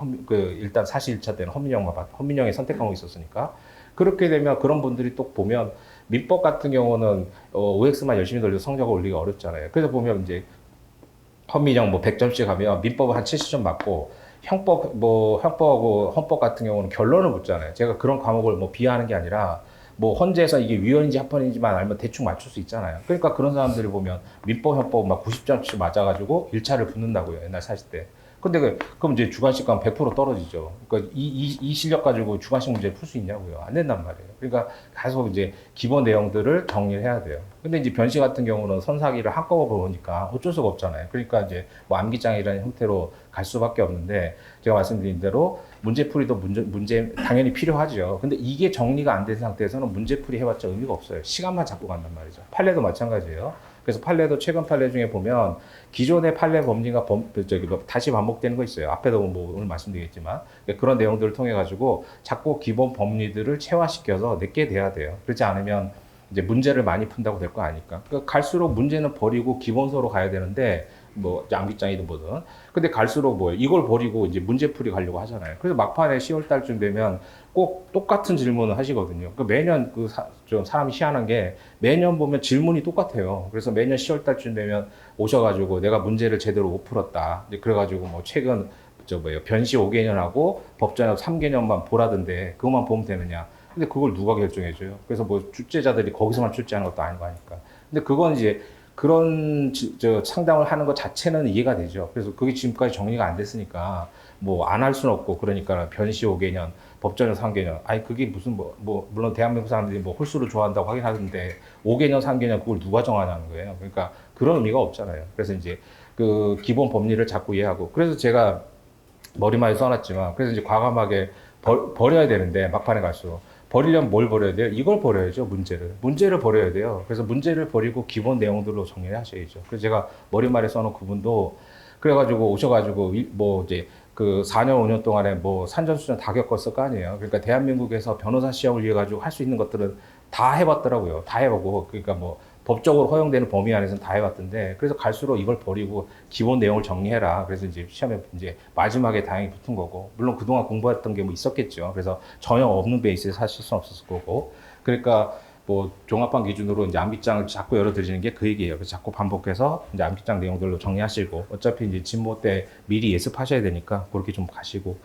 A: 일단 사실 1차 때는 헌민형의 선택 과목이 있었으니까. 그렇게 되면 그런 분들이 또 보면 민법 같은 경우는 OX만 열심히 돌려도 성적을 올리기가 어렵잖아요. 그래서 보면 이제 헌민형 뭐 100점씩 하면 민법은 한 70점 맞고 형법하고 헌법 같은 경우는 결론을 묻잖아요. 제가 그런 과목을 뭐 비하하는 게 아니라 뭐 헌재에서 이게 위헌인지 합헌인지만 알면 대충 맞출 수 있잖아요. 그러니까 그런 사람들이 보면 민법, 헌법 막 90점씩 맞아가지고 1차를 붙는다고요. 옛날 사실 때. 근데 그럼 이제 주관식 가면 100% 떨어지죠. 그러니까 이 실력 가지고 주관식 문제 풀 수 있냐고요. 안 된단 말이에요. 그러니까 계속 이제 기본 내용들을 정리를 해야 돼요. 근데 이제 변시 같은 경우는 선사기를 한꺼번에 보니까 어쩔 수가 없잖아요. 그러니까 이제 뭐 암기장이라는 형태로 갈 수밖에 없는데 제가 말씀드린 대로 문제풀이도 문제 당연히 필요하죠. 근데 이게 정리가 안 된 상태에서는 문제풀이 해봤자 의미가 없어요. 시간만 잡고 간단 말이죠. 판례도 마찬가지예요. 그래서 판례도 최근 판례 중에 보면 기존의 판례 법리가 다시 반복되는 거 있어요. 앞에도 뭐 오늘 말씀드리겠지만 그런 내용들을 통해 가지고 자꾸 기본 법리들을 체화시켜서 내게 돼야 돼요. 그렇지 않으면 이제 문제를 많이 푼다고 될 거 아니까. 그러니까 갈수록 문제는 버리고 기본서로 가야 되는데 뭐 암기장이든 뭐든. 근데 갈수록 뭐 이걸 버리고 이제 문제풀이 가려고 하잖아요. 그래서 막판에 10월 달쯤 되면 꼭 똑같은 질문을 하시거든요. 매년 좀 사람이 희한한 게 매년 보면 질문이 똑같아요. 그래서 매년 10월 달쯤 되면 오셔가지고 내가 문제를 제대로 못 풀었다. 이제 그래가지고 뭐 최근 변시 5개년하고 법전협 3개년만 보라던데 그것만 보면 되느냐. 근데 그걸 누가 결정해줘요? 그래서 뭐 출제자들이 거기서만 출제하는 것도 아니고 하니까. 근데 그건 이제 그런 상담을 하는 것 자체는 이해가 되죠. 그래서 그게 지금까지 정리가 안 됐으니까 뭐 안 할 수는 없고 그러니까 변시 5개년, 법전협 3개년. 아니 그게 무슨 물론 대한민국 사람들이 뭐 홀수를 좋아한다고 하긴 하는데 5개년, 3개년 그걸 누가 정하냐는 거예요. 그러니까 그런 의미가 없잖아요. 그래서 이제 그 기본 법리를 자꾸 이해하고 그래서 제가 머리말에 써놨지만 그래서 이제 과감하게 버려야 되는데 막판에 갈수록 버리려면 뭘 버려야 돼요? 이걸 버려야죠, 문제를 버려야 돼요. 그래서 문제를 버리고 기본 내용들로 정리를 하셔야죠. 그래서 제가 머리말에 써놓은 그분도 그래가지고 오셔가지고 뭐 이제 그 4년, 5년 동안에 뭐 산전수전 다 겪었을 거 아니에요. 그러니까 대한민국에서 변호사 시험을 위해 가지고 할 수 있는 것들은 다 해봤더라고요. 다 해보고. 그러니까 뭐 법적으로 허용되는 범위 안에서는 다 해봤던데 그래서 갈수록 이걸 버리고 기본 내용을 정리해라. 그래서 이제 시험에 이제 마지막에 다행히 붙은 거고 물론 그동안 공부했던 게 뭐 있었겠죠. 그래서 전혀 없는 베이스에서 하실 수는 없었을 거고 그러니까 뭐 종합반 기준으로 이제 암기장을 자꾸 열어드리는 게 그 얘기예요. 그래서 자꾸 반복해서 이제 암기장 내용들로 정리하시고 어차피 이제 진모 때 미리 예습하셔야 되니까 그렇게 좀 가시고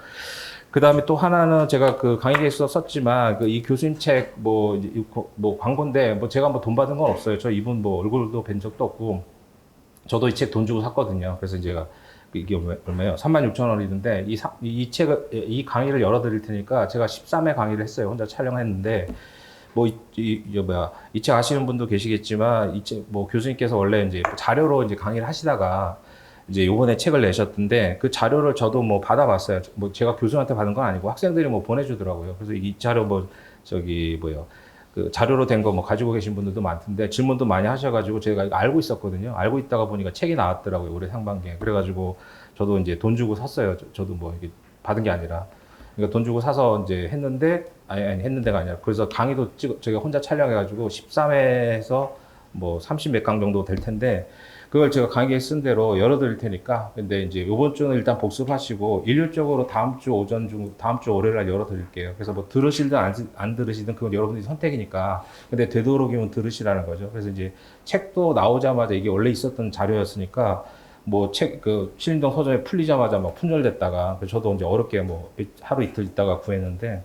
A: 그 다음에 또 하나는 제가 그 강의에서 썼지만 그 이 교수님 책 뭐 광고인데 뭐 제가 뭐 돈 받은 건 없어요. 저 이분 뭐 얼굴도 뵌 적도 없고 저도 이 책 돈 주고 샀거든요. 그래서 제가 이게 얼마예요? 36,000원이던데 이 책을 이 강의를 열어드릴 테니까 제가 13회 강의를 했어요. 혼자 촬영했는데 이 책 아시는 분도 계시겠지만 이 책 뭐 교수님께서 원래 이제 자료로 이제 강의를 하시다가 이제 요번에 책을 내셨던데 그 자료를 저도 뭐 받아봤어요. 뭐 제가 교수한테 받은 건 아니고 학생들이 뭐 보내주더라고요. 그래서 이 자료 그 자료로 된 거 뭐 가지고 계신 분들도 많던데 질문도 많이 하셔가지고 제가 알고 있었거든요. 알고 있다가 보니까 책이 나왔더라고요. 올해 상반기에. 그래가지고 저도 이제 돈 주고 샀어요. 저도 뭐 이게 받은 게 아니라. 그러니까 돈 주고 사서 이제 했는데 아니 했는데가 아니라 그래서 강의도 제가 혼자 촬영해가지고 13회에서 뭐 30 몇 강 정도 될 텐데 그걸 제가 강의에 쓴 대로 열어드릴 테니까 근데 이제 이번 주는 일단 복습하시고 일률적으로 다음 주 월요일 날 열어드릴게요. 그래서 뭐 들으시든 안 들으시든 그건 여러분들이 선택이니까 근데 되도록이면 들으시라는 거죠. 그래서 이제 책도 나오자마자 이게 원래 있었던 자료였으니까 뭐 신림동 서점에 풀리자마자 막 품절됐다가 저도 이제 어렵게 뭐 하루 이틀 있다가 구했는데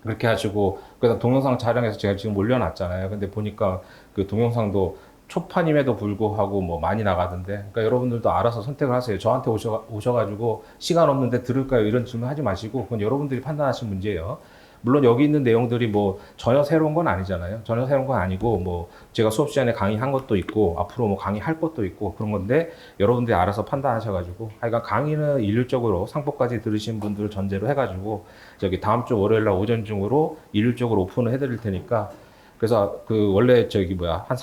A: 그렇게 하시고 그다음 동영상 촬영해서 제가 지금 올려놨잖아요. 근데 보니까 그 동영상도 초판임에도 불구하고 뭐 많이 나가던데 그러니까 여러분들도 알아서 선택을 하세요. 저한테 오셔가지고 시간 없는데 들을까요? 이런 질문 하지 마시고 그건 여러분들이 판단하신 문제예요. 물론 여기 있는 내용들이 뭐 전혀 새로운 건 아니잖아요. 전혀 새로운 건 아니고 뭐 제가 수업 시간에 강의한 것도 있고 앞으로 뭐 강의할 것도 있고 그런 건데 여러분들이 알아서 판단하셔가지고 하여간 강의는 일률적으로 상포까지 들으신 분들 전제로 해가지고 저기 다음 주 월요일 날 오전 중으로 일률적으로 오픈을 해드릴 테니까 그래서 그 원래 한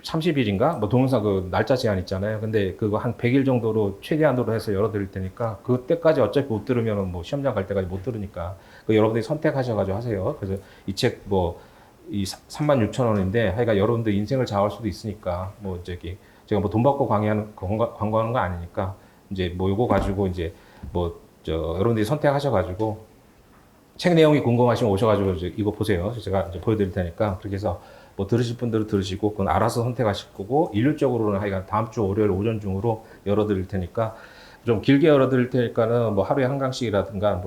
A: 30일인가? 뭐 동영상 그 날짜 제한 있잖아요. 근데 그거 한 100일 정도로 최대한으로 해서 열어드릴 테니까 그때까지 어차피 못 들으면 뭐 시험장 갈 때까지 못 들으니까 그 여러분들이 선택하셔가지고 하세요. 그래서 이 책 이 36,000원인데 하여간 여러분들 인생을 좌우할 수도 있으니까 뭐 제가 뭐 돈 받고 광고하는 거 아니니까 이제 뭐 요거 가지고 이제 뭐 여러분들이 선택하셔가지고 책 내용이 궁금하시면 오셔가지고 이제 이거 보세요. 제가 이제 보여드릴 테니까 그렇게 해서 뭐 들으실 분들은 들으시고 그건 알아서 선택하실 거고 일률적으로는 하여간 다음 주 월요일 오전 중으로 열어드릴 테니까 좀 길게 열어드릴 테니까는 뭐 하루에 한 강씩이라든가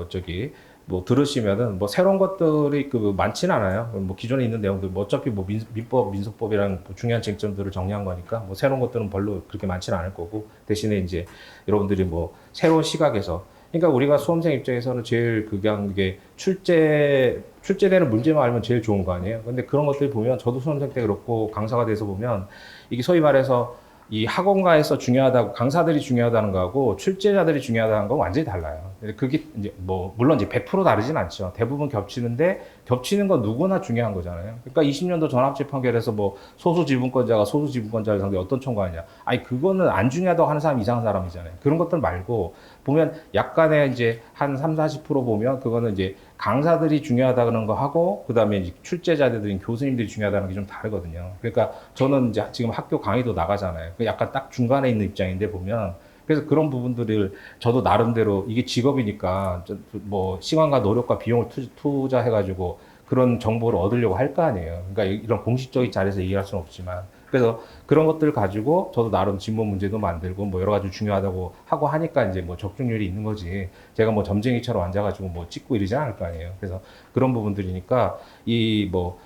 A: 뭐 들으시면은 뭐 새로운 것들이 그 많지는 않아요. 뭐 기존에 있는 내용들 뭐 어차피 뭐 민법, 민소법이랑 뭐 중요한 쟁점들을 정리한 거니까 뭐 새로운 것들은 별로 그렇게 많지는 않을 거고 대신에 이제 여러분들이 뭐 새로운 시각에서 그러니까 우리가 수험생 입장에서는 제일 그냥 이게 출제되는 문제만 알면 제일 좋은 거 아니에요. 근데 그런 것들 보면 저도 수험생 때 그렇고 강사가 돼서 보면 이게 소위 말해서 이 학원가에서 중요하다고 강사들이 중요하다는 거하고 출제자들이 중요하다는 건 완전히 달라요. 그게 이제 뭐 물론 이제 100% 다르진 않죠. 대부분 겹치는데 겹치는 건 누구나 중요한 거잖아요. 그러니까 20년도 전합제 판결에서 뭐 소수 지분권자가 소수 지분권자를 상대 어떤 청구하냐. 아니 그거는 안 중요하다고 하는 사람 이상한 사람이잖아요. 그런 것들 말고 보면 약간의 이제 한 3, 40% 보면 그거는 이제 강사들이 중요하다는 거 하고 그다음에 이제 출제자들인 교수님들이 중요하다는 게 좀 다르거든요. 그러니까 저는 이제 지금 학교 강의도 나가잖아요. 약간 딱 중간에 있는 입장인데 보면 그래서 그런 부분들을 저도 나름대로 이게 직업이니까 뭐 시간과 노력과 비용을 투자해가지고 그런 정보를 얻으려고 할 거 아니에요. 그러니까 이런 공식적인 자리에서 얘기할 수는 없지만 그래서 그런 것들 가지고 저도 나름 진문 문제도 만들고 뭐 여러 가지 중요하다고 하고 하니까 이제 뭐 적중률이 있는 거지. 제가 뭐 점쟁이처럼 앉아가지고 뭐 찍고 이러지 않을 거 아니에요. 그래서 그런 부분들이니까 이 뭐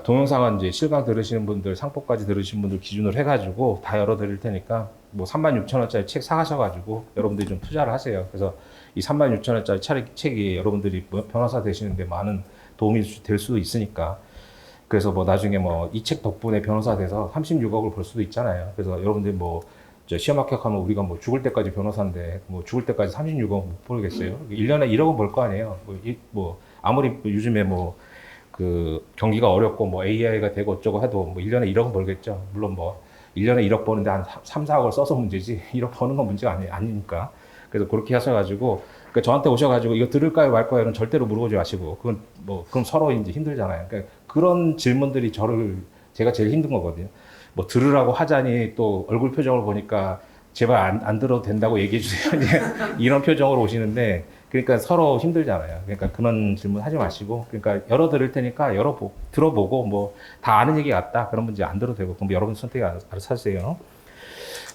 A: 동영상은 이제 실강 들으시는 분들, 상포까지 들으시는 분들 기준으로 해가지고 다 열어드릴 테니까 뭐 36,000원짜리 책 사가셔가지고 여러분들이 좀 투자를 하세요. 그래서 이 36,000원짜리 책이 여러분들이 변호사 되시는데 많은 도움이 될 수도 있으니까 그래서 뭐 나중에 뭐 이 책 덕분에 변호사 돼서 36억을 벌 수도 있잖아요. 그래서 여러분들 뭐 시험 합격하면 우리가 뭐 죽을 때까지 변호사인데 뭐 죽을 때까지 36억 못 벌겠어요. 1년에 1억은 벌 거 아니에요. 뭐 아무리 요즘에 뭐 그 경기가 어렵고 뭐 AI가 되고 어쩌고 해도 뭐 1년에 1억은 벌겠죠. 물론 뭐 1년에 1억 버는데 한 3, 4억을 써서 문제지 1억 버는 건 문제가 아니니까. 그래서 그렇게 하셔가지고 그러니까 저한테 오셔가지고 이거 들을까요 말까요는 절대로 물어보지 마시고 그건 뭐 그럼 서로 이제 힘들잖아요. 그러니까 그런 질문들이 제가 제일 힘든 거거든요. 뭐 들으라고 하자니 또 얼굴 표정을 보니까 제발 안 들어도 된다고 얘기해 주세요. 이런 표정으로 오시는데 그러니까 서로 힘들잖아요. 그러니까 그런 질문 하지 마시고 그러니까 들을 테니까 들어보고 뭐 다 아는 얘기 같다 그러면 이제 안 들어도 되고 그럼 여러분 선택이 알아서 하세요.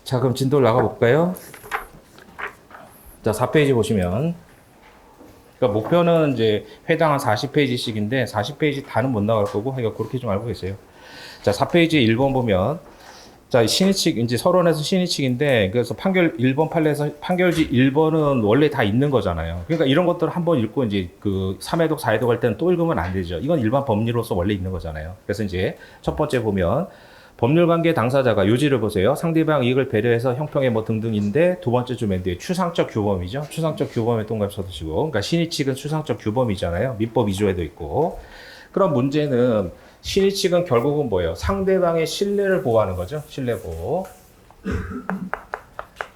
A: 자 그럼 진도를 나가 볼까요? 자 4페이지 보시면 그러니까 목표는 이제 회당 한 40페이지씩인데 40페이지 다는 못 나갈 거고 그러니까 그렇게 좀 알고 계세요. 자 4페이지 1번 보면 자, 신의칙, 이제 서론에서 신의칙인데, 그래서 판결 1번 판례에서 판결지 1번은 원래 다 있는 거잖아요. 그러니까 이런 것들을 한번 읽고 이제 그 3회독, 4회독 할 때는 또 읽으면 안 되죠. 이건 일반 법리로서 원래 있는 거잖아요. 그래서 이제 첫 번째 보면, 법률관계 당사자가 요지를 보세요. 상대방 이익을 배려해서 형평에 뭐 등등인데, 두 번째 좀 맨 뒤에 추상적 규범이죠. 추상적 규범에 동그라미 쳐두시고, 그러니까 신의칙은 추상적 규범이잖아요. 민법 2조에도 있고. 그럼 문제는, 신의칙은 결국은 뭐예요? 상대방의 신뢰를 보호하는 거죠. 신뢰 보호.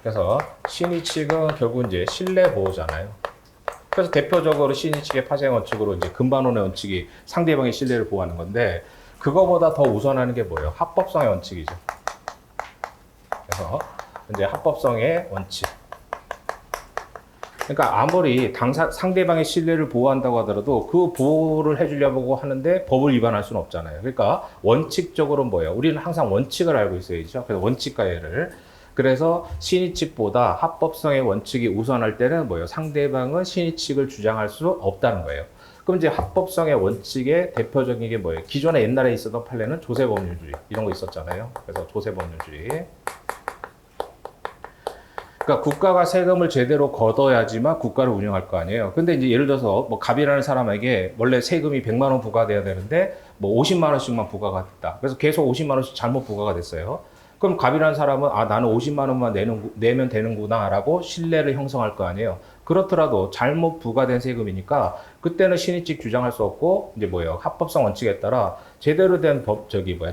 A: 그래서 신의칙은 결국 이제 신뢰 보호잖아요. 그래서 대표적으로 신의칙의 파생 원칙으로 이제 근반원의 원칙이 상대방의 신뢰를 보호하는 건데 그거보다 더 우선하는 게 뭐예요? 합법성의 원칙이죠. 그래서 이제 합법성의 원칙. 그러니까 아무리 상대방의 신뢰를 보호한다고 하더라도 그 보호를 해주려고 하는데 법을 위반할 수는 없잖아요. 그러니까 원칙적으로 뭐예요? 우리는 항상 원칙을 알고 있어야죠. 그래서 원칙과예를. 그래서 신의칙보다 합법성의 원칙이 우선할 때는 뭐예요? 상대방은 신의칙을 주장할 수 없다는 거예요. 그럼 이제 합법성의 원칙의 대표적인 게 뭐예요? 기존에 옛날에 있었던 판례는 조세법률주의 이런 거 있었잖아요. 그래서 조세법률주의. 그러니까 국가가 세금을 제대로 걷어야지만 국가를 운영할 거 아니에요. 근데 이제 예를 들어서 뭐 갑이라는 사람에게 원래 세금이 100만 원 부과돼야 되는데 뭐 50만 원씩만 부과가 됐다. 그래서 계속 50만 원씩 잘못 부과가 됐어요. 그럼 갑이라는 사람은 나는 50만 원만 내면 되는구나라고 신뢰를 형성할 거 아니에요. 그렇더라도 잘못 부과된 세금이니까 그때는 신의칙 주장할 수 없고 이제 뭐예요? 합법성 원칙에 따라 제대로 된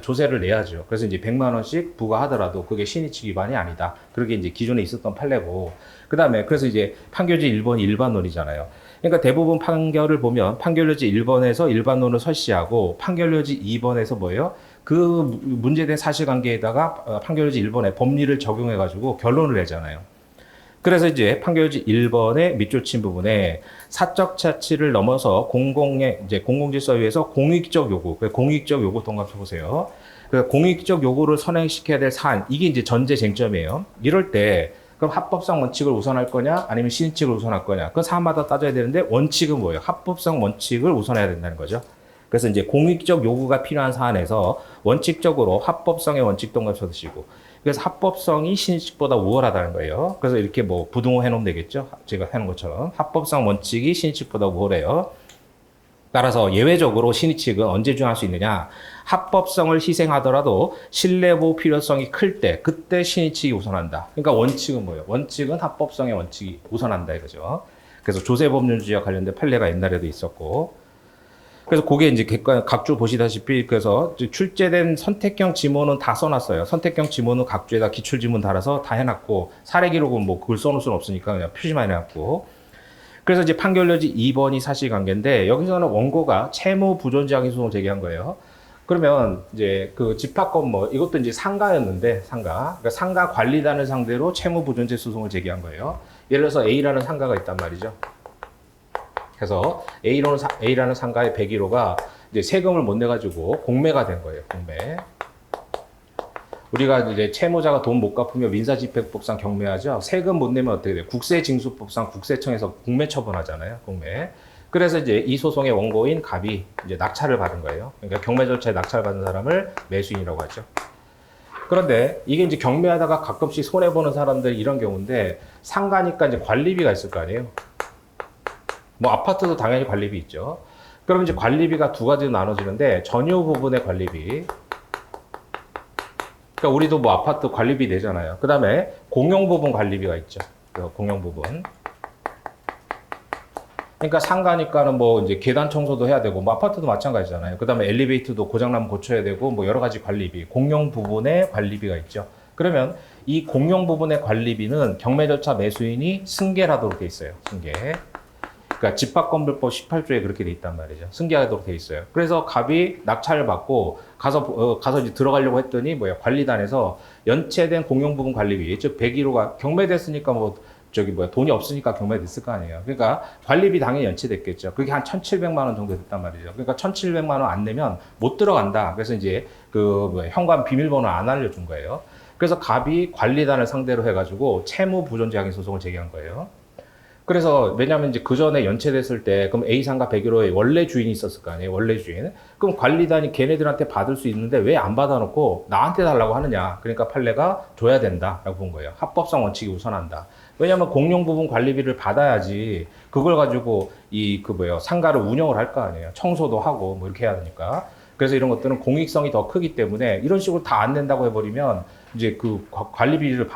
A: 조세를 내야죠. 그래서 이제 100만 원씩 부과하더라도 그게 신의칙 위반이 아니다. 그게 이제 기존에 있었던 판례고. 그다음에 그래서 이제 판결지 1번이 일반론이잖아요. 그러니까 대부분 판결을 보면 판결료지 1번에서 일반론을 설시하고 판결료지 2번에서 뭐예요? 그 문제된 사실관계에다가 판결지 1번에 법리를 적용해가지고 결론을 내잖아요. 그래서 이제 판결지 1번의 밑줄 친 부분에 사적 자치를 넘어서 공공질서위에서 공익적 요구, 공익적 요구 통합해 보세요. 공익적 요구를 선행시켜야 될 사안, 이게 이제 전제 쟁점이에요. 이럴 때 그럼 합법성 원칙을 우선할 거냐, 아니면 신의칙을 우선할 거냐? 그 사안마다 따져야 되는데 원칙은 뭐예요? 합법성 원칙을 우선해야 된다는 거죠. 그래서 이제 공익적 요구가 필요한 사안에서 원칙적으로 합법성의 원칙 동갑 서시고, 그래서 합법성이 신의칙보다 우월하다는 거예요. 그래서 이렇게 뭐 부등호 해놓으면 되겠죠. 제가 해놓은 것처럼 합법성 원칙이 신의칙보다 우월해요. 따라서 예외적으로 신의칙은 언제 준할 수 있느냐? 합법성을 희생하더라도 신뢰보호 필요성이 클 때, 그때 신의칙이 우선한다. 그러니까 원칙은 뭐예요? 원칙은 합법성의 원칙이 우선한다 이거죠. 그래서 조세법률주의와 관련된 판례가 옛날에도 있었고, 그래서 그게 이제 각주 보시다시피 그래서 출제된 선택형 지문은 다 써놨어요. 선택형 지문은 각주에다 기출지문 달아서 다 해놨고, 사례 기록은 뭐 그걸 써놓을 수는 없으니까 그냥 표시만 해놨고. 그래서 이제 판결여지 2번이 사실관계인데, 여기서는 원고가 채무 부존재항의 소송을 제기한 거예요. 그러면 이제 그 집합권 이것도 이제 상가였는데, 그러니까 상가 관리단을 상대로 채무 부존재 소송을 제기한 거예요. 예를 들어서 A라는 상가가 있단 말이죠. 그래서 A라는 상가의 101호가 이제 세금을 못 내가지고 공매가 된 거예요. 공매. 우리가 이제 채무자가 돈 못 갚으면 민사집행법상 경매하죠. 세금 못 내면 어떻게 돼요? 국세징수법상 국세청에서 공매 처분하잖아요. 공매. 그래서 이제 이 소송의 원고인 갑이 이제 낙찰을 받은 거예요. 그러니까 경매 절차에 낙찰 받은 사람을 매수인이라고 하죠. 그런데 이게 이제 경매하다가 가끔씩 손해 보는 사람들이 이런 경우인데, 상가니까 이제 관리비가 있을 거 아니에요. 뭐 아파트도 당연히 관리비 있죠. 그럼 이제 관리비가 두 가지로 나눠지는데, 전유 부분의 관리비. 그러니까 우리도 뭐 아파트 관리비 내잖아요. 그 다음에 공용 부분 관리비가 있죠. 공용 부분. 그러니까 상가니까는 뭐 이제 계단 청소도 해야 되고, 뭐 아파트도 마찬가지잖아요. 그 다음에 엘리베이터도 고장나면 고쳐야 되고, 뭐 여러 가지 관리비, 공용 부분의 관리비가 있죠. 그러면 이 공용 부분의 관리비는 경매 절차 매수인이 승계하도록 돼 있어요. 승계. 그러니까 집합건물법 18조에 그렇게 돼 있단 말이죠. 승계하도록 돼 있어요. 그래서 갑이 낙찰을 받고 가서 이제 들어가려고 했더니 관리단에서 연체된 공용부분 관리비, 즉 101호가 경매됐으니까 돈이 없으니까 경매됐을 거 아니에요. 그러니까 관리비 당연히 연체됐겠죠. 그게 한 1,700만 원 정도 됐단 말이죠. 그러니까 1,700만 원 안 내면 못 들어간다. 그래서 이제 현관 비밀번호 안 알려준 거예요. 그래서 갑이 관리단을 상대로 해가지고 채무 부존재항의 소송을 제기한 거예요. 그래서 왜냐하면 이제 그 전에 연체됐을 때 그럼 A 상가 101호에 원래 주인이 있었을 거 아니에요. 원래 주인. 그럼 관리단이 걔네들한테 받을 수 있는데 왜 안 받아놓고 나한테 달라고 하느냐. 그러니까 판례가 줘야 된다라고 본 거예요. 합법성 원칙이 우선한다. 왜냐하면 공용 부분 관리비를 받아야지 그걸 가지고 상가를 운영을 할 거 아니에요. 청소도 하고 뭐 이렇게 해야 되니까. 그래서 이런 것들은 공익성이 더 크기 때문에 이런 식으로 다 안 낸다고 해버리면 이제 그 관리비를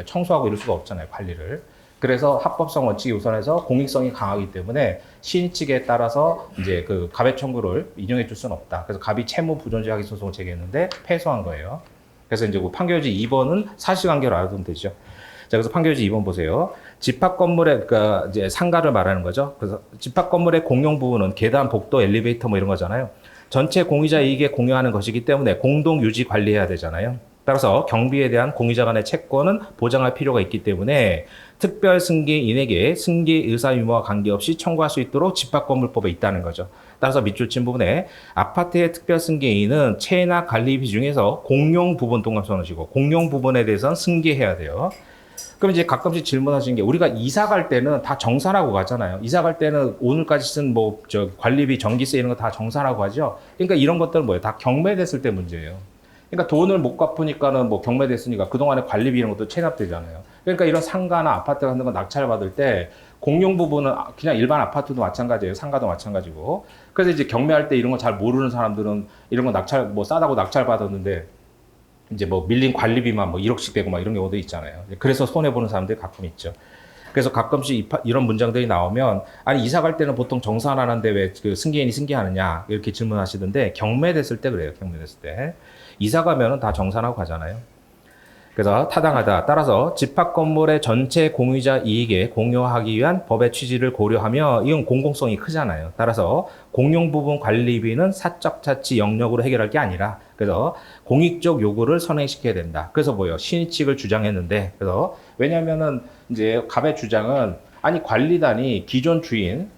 A: 청소하고 이럴 수가 없잖아요. 관리를. 그래서 합법성 원칙이 우선해서 공익성이 강하기 때문에 신의칙에 따라서 이제 그 갑의 청구를 인용해 줄 수는 없다. 그래서 갑이 채무 부존재하기 소송을 제기했는데 패소한 거예요. 그래서 이제 판결지 2번은 사실관계로 알아두면 되죠. 자, 그래서 판결지 2번 보세요. 집합 건물의 그러니까 이제 상가를 말하는 거죠. 그래서 집합 건물의 공용 부분은 계단, 복도, 엘리베이터 뭐 이런 거잖아요. 전체 공유자 이익에 공유하는 것이기 때문에 공동 유지 관리해야 되잖아요. 따라서 경비에 대한 공유자 간의 채권은 보장할 필요가 있기 때문에 특별 승계인에게 승계 의사 유무와 관계없이 청구할 수 있도록 집합건물법에 있다는 거죠. 따라서 밑줄 친 부분에 아파트의 특별 승계인은 채나 관리비 중에서 공용 부분 동감선언이고 공용 부분에 대해서는 승계해야 돼요. 그럼 이제 가끔씩 질문하시는 게 우리가 이사 갈 때는 다 정산하고 가잖아요. 이사 갈 때는 오늘까지 쓴 관리비, 전기세 이런 거 다 정산하고 가죠. 그러니까 이런 것들은 뭐예요? 다 경매됐을 때 문제예요. 그러니까 돈을 못 갚으니까는 경매됐으니까 그동안에 관리비 이런 것도 체납되잖아요. 그러니까 이런 상가나 아파트 같은 거 낙찰 받을 때 공용 부분은 그냥 일반 아파트도 마찬가지예요. 상가도 마찬가지고. 그래서 이제 경매할 때 이런 거 잘 모르는 사람들은 이런 거 낙찰 싸다고 낙찰 받았는데 이제 밀린 관리비만 1억씩 되고 이런 경우도 있잖아요. 그래서 손해 보는 사람들이 가끔 있죠. 그래서 가끔씩 이런 문장들이 나오면 아니 이사 갈 때는 보통 정산하는데 왜 그 승계인이 승계하느냐 이렇게 질문하시던데 경매됐을 때 그래요. 경매됐을 때 이사 가면은 다 정산하고 가잖아요. 그래서 타당하다. 따라서 집합 건물의 전체 공유자 이익에 공유하기 위한 법의 취지를 고려하며 이건 공공성이 크잖아요. 따라서 공용 부분 관리비는 사적 자치 영역으로 해결할 게 아니라 그래서 공익적 요구를 선행시켜야 된다. 그래서 뭐예요? 신의칙을 주장했는데 그래서 왜냐면은 이제 갑의 주장은 아니 관리단이 기존 주인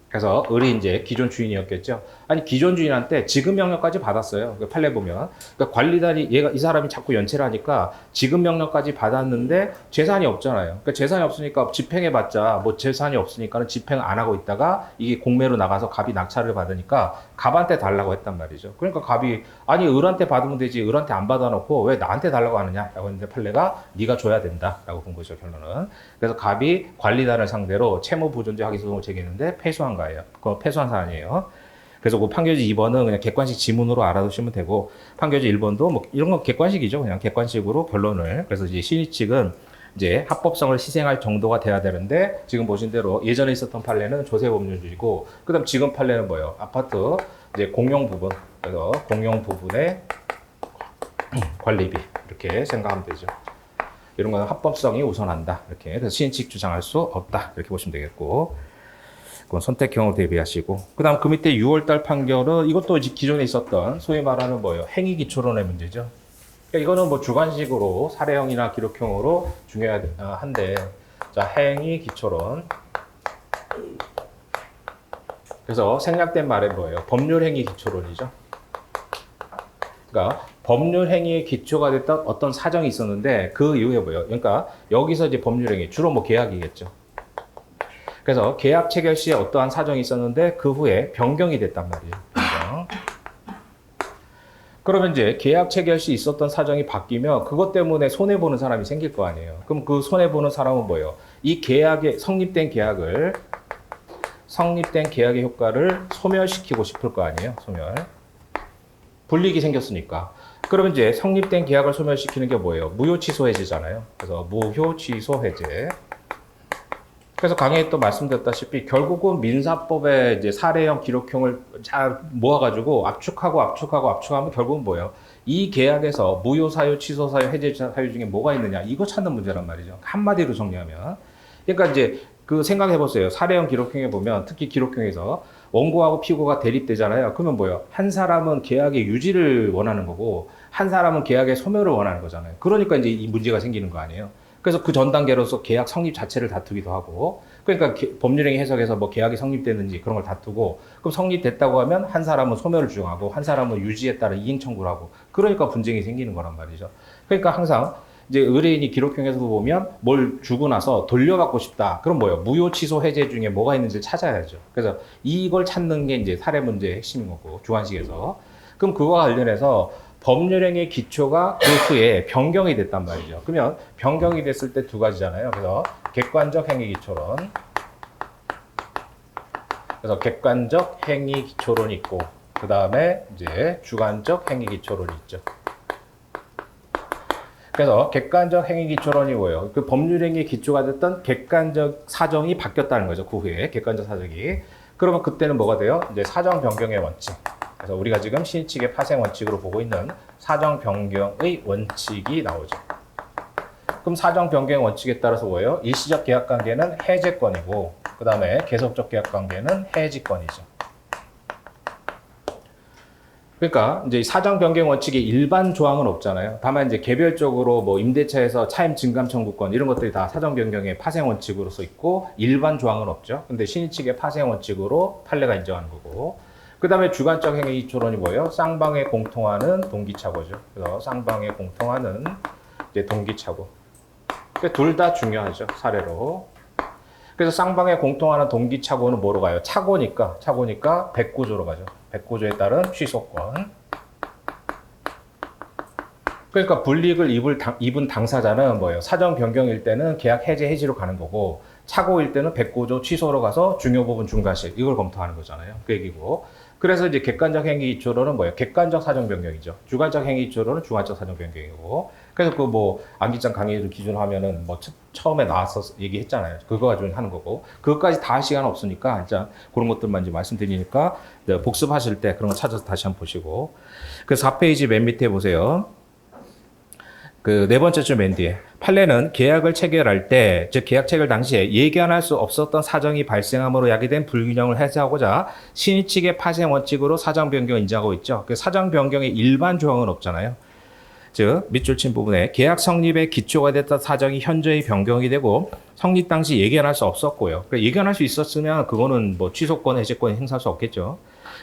A: 그래서 을이 이제 기존 주인이었겠죠. 아니 기존 주인한테 지급 명령까지 받았어요. 그 판례 보면 그러니까 관리단이 얘가 이 사람이 자꾸 연체를 하니까 지급 명령까지 받았는데 재산이 없잖아요. 그러니까 재산이 없으니까 집행해봤자 뭐 재산이 없으니까는 집행 안 하고 있다가 이게 공매로 나가서 갑이 낙찰을 받으니까 갑한테 달라고 했단 말이죠. 그러니까 갑이 아니 을한테 받으면 되지 을한테 안 받아놓고 왜 나한테 달라고 하느냐라고 했는데 판례가 네가 줘야 된다라고 본 거죠 결론은. 그래서 갑이 관리단을 상대로 채무부존재 확인소송을 제기했는데 패소한 거예요. 그거 패소한 사안이에요. 그래서 그 판결지 2번은 그냥 객관식 지문으로 알아두시면 되고 판결지 1번도 뭐 이런 건 객관식이죠. 그냥 객관식으로 결론을. 그래서 이제 신의 측은 이제 합법성을 희생할 정도가 돼야 되는데 지금 보신 대로 예전에 있었던 판례는 조세법률주의고 그다음 지금 판례는 뭐예요? 아파트 이제 공용 부분. 그래서 공용 부분의 관리비 이렇게 생각하면 되죠. 이런 거는 합법성이 우선한다. 이렇게 그래서 신의 측 주장할 수 없다. 이렇게 보시면 되겠고. 그건 선택형으로 대비하시고 그다음 그 밑에 6월달 판결은 이것도 기존에 있었던 소위 말하는 뭐예요? 행위기초론의 문제죠. 그러니까 이거는 뭐 주관식으로 사례형이나 기록형으로 중요한데 자 행위기초론 그래서 생략된 말은 뭐예요? 법률행위기초론이죠. 그러니까 법률행위의 기초가 됐던 어떤 사정이 있었는데 그 이후에 뭐예요? 그러니까 여기서 이제 법률행위 주로 뭐 계약이겠죠. 그래서 계약 체결 시에 어떠한 사정이 있었는데 그 후에 변경이 됐단 말이에요. 변경. 그러면 이제 계약 체결 시 있었던 사정이 바뀌면 그것 때문에 손해보는 사람이 생길 거 아니에요. 그럼 그 손해보는 사람은 뭐예요? 이 계약에 성립된 계약의 효과를 소멸시키고 싶을 거 아니에요. 소멸. 불이익이 생겼으니까. 그러면 이제 성립된 계약을 소멸시키는 게 뭐예요? 무효 취소 해제잖아요. 그래서 무효 취소 해제. 그래서 강의에 또 말씀드렸다시피 결국은 민사법의 이제 사례형, 기록형을 잘 모아가지고 압축하면 결국은 뭐예요? 이 계약에서 무효 사유, 취소 사유, 해제 사유 중에 뭐가 있느냐 이거 찾는 문제란 말이죠. 한마디로 정리하면. 그러니까 이제 그 생각해 보세요. 사례형, 기록형에 보면 특히 기록형에서 원고하고 피고가 대립되잖아요. 그러면 뭐예요? 한 사람은 계약의 유지를 원하는 거고 한 사람은 계약의 소멸을 원하는 거잖아요. 그러니까 이제 이 문제가 생기는 거 아니에요. 그래서 그 전 단계로서 계약 성립 자체를 다투기도 하고 그러니까 법률행위 해석에서 뭐 계약이 성립됐는지 그런 걸 다투고 그럼 성립됐다고 하면 한 사람은 소멸을 주장하고 한 사람은 유지에 따라 이행 청구를 하고 그러니까 분쟁이 생기는 거란 말이죠. 그러니까 항상 이제 의뢰인이 기록형에서도 보면 뭘 주고 나서 돌려받고 싶다. 그럼 뭐예요? 무효 취소 해제 중에 뭐가 있는지 찾아야죠. 그래서 이걸 찾는 게 이제 사례 문제의 핵심인 거고 주관식에서. 그럼 그거와 관련해서 법률행위의 기초가 그 후에 변경이 됐단 말이죠. 그러면 변경이 됐을 때 두 가지잖아요. 그래서 객관적 행위 기초론. 그래서 객관적 행위 기초론이 있고 그 다음에 이제 주관적 행위 기초론이 있죠. 그래서 객관적 행위 기초론이 뭐예요? 그 법률행위의 기초가 됐던 객관적 사정이 바뀌었다는 거죠. 그 후에 객관적 사정이. 그러면 그때는 뭐가 돼요? 이제 사정 변경의 원칙. 그래서 우리가 지금 신의칙의 파생 원칙으로 보고 있는 사정 변경의 원칙이 나오죠. 그럼 사정 변경 원칙에 따라서 뭐예요? 일시적 계약 관계는 해제권이고 그 다음에 계속적 계약 관계는 해지권이죠. 그러니까 이제 사정 변경 원칙의 일반 조항은 없잖아요. 다만 이제 개별적으로 뭐 임대차에서 차임 증감 청구권 이런 것들이 다 사정 변경의 파생 원칙으로서 있고 일반 조항은 없죠. 근데 신의칙의 파생 원칙으로 판례가 인정하는 거고. 그 다음에 주관적 행위 기초론이 뭐예요? 쌍방에 공통하는 동기착오죠. 그래서 쌍방에 공통하는 이제 동기착오. 둘 다 중요하죠. 사례로. 그래서 쌍방에 공통하는 동기착오는 뭐로 가요? 착오니까 백구조로 가죠. 백구조에 따른 취소권. 그러니까 불이익을 입은 당사자는 뭐예요? 사정 변경일 때는 계약 해지로 가는 거고 착오일 때는 백구조 취소로 가서 중요 부분 중과실 이걸 검토하는 거잖아요. 그 얘기고. 그래서 이제 객관적 행위 기초로는 뭐예요? 객관적 사정 변경이죠. 주관적 행위 기초로는 주관적 사정 변경이고. 그래서 그 뭐 안기장 강의를 기준으로 하면은 뭐 처음에 나와서 얘기했잖아요. 그거 가지고 하는 거고. 그것까지 다 할 시간 없으니까 일단 그런 것들만 이제 말씀드리니까 복습하실 때 그런 거 찾아서 다시 한번 보시고. 그 4페이지 맨 밑에 보세요. 그 네 번째 줄 맨 뒤에 판례는 계약을 체결할 때, 즉 계약 체결 당시에 예견할 수 없었던 사정이 발생함으로 야기된 불균형을 해소하고자 신의 측의 파생 원칙으로 사정 변경을 인정하고 있죠. 그 사정 변경의 일반 조항은 없잖아요. 즉 밑줄 친 부분에 계약 성립의 기초가 됐던 사정이 현저히 변경이 되고 성립 당시 예견할 수 없었고요. 그러니까 예견할 수 있었으면 그거는 뭐 취소권, 해제권 행사할 수 없겠죠.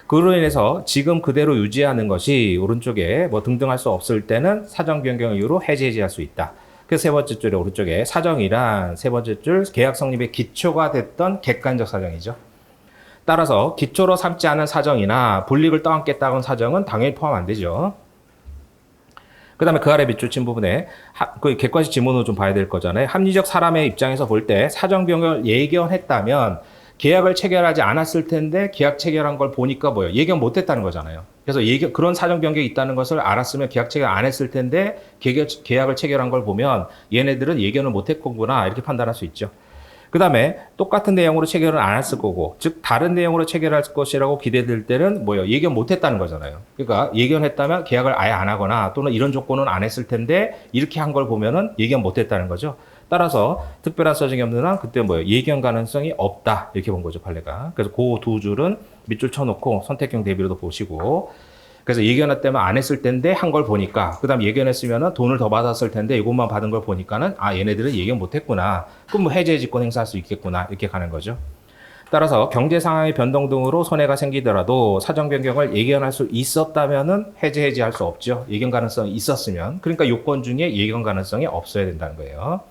A: 그로 인해서 지금 그대로 유지하는 것이 오른쪽에 뭐 등등 할 수 없을 때는 사정 변경 이유로 해제할 수 있다. 그 세 번째 줄에 오른쪽에 사정이란 세 번째 줄 계약 성립의 기초가 됐던 객관적 사정이죠. 따라서 기초로 삼지 않은 사정이나 불이익을 떠안겠다는 사정은 당연히 포함 안 되죠. 그 다음에 그 아래 밑줄 친 부분에 그 객관식 지문으로 좀 봐야 될 거잖아요. 합리적 사람의 입장에서 볼 때 사정 변경을 예견했다면 계약을 체결하지 않았을 텐데 계약 체결한 걸 보니까 뭐예요? 예견 못했다는 거잖아요. 그래서 그런 사정 변경이 있다는 것을 알았으면 계약 체결 안 했을 텐데 계약을 체결한 걸 보면 얘네들은 예견을 못했구나 이렇게 판단할 수 있죠. 그 다음에 똑같은 내용으로 체결은 안 했을 거고, 즉 다른 내용으로 체결할 것이라고 기대될 때는 뭐예요? 예견 못했다는 거잖아요. 그러니까 예견했다면 계약을 아예 안 하거나 또는 이런 조건은 안 했을 텐데 이렇게 한 걸 보면은 예견 못했다는 거죠. 따라서 특별한 사정이 없는 한 그때 뭐예요? 예견 가능성이 없다 이렇게 본 거죠, 판례가. 그래서 그 두 줄은 밑줄 쳐놓고 선택형 대비로도 보시고, 그래서 예견했다면 안 했을 텐데 한 걸 보니까, 그 다음 예견했으면 돈을 더 받았을 텐데 이것만 받은 걸 보니까는 아 얘네들은 예견 못했구나. 그럼 뭐 해제 직권 행사할 수 있겠구나 이렇게 가는 거죠. 따라서 경제 상황의 변동 등으로 손해가 생기더라도 사정 변경을 예견할 수 있었다면은 해제할 수 없죠. 예견 가능성이 있었으면. 그러니까 요건 중에 예견 가능성이 없어야 된다는 거예요.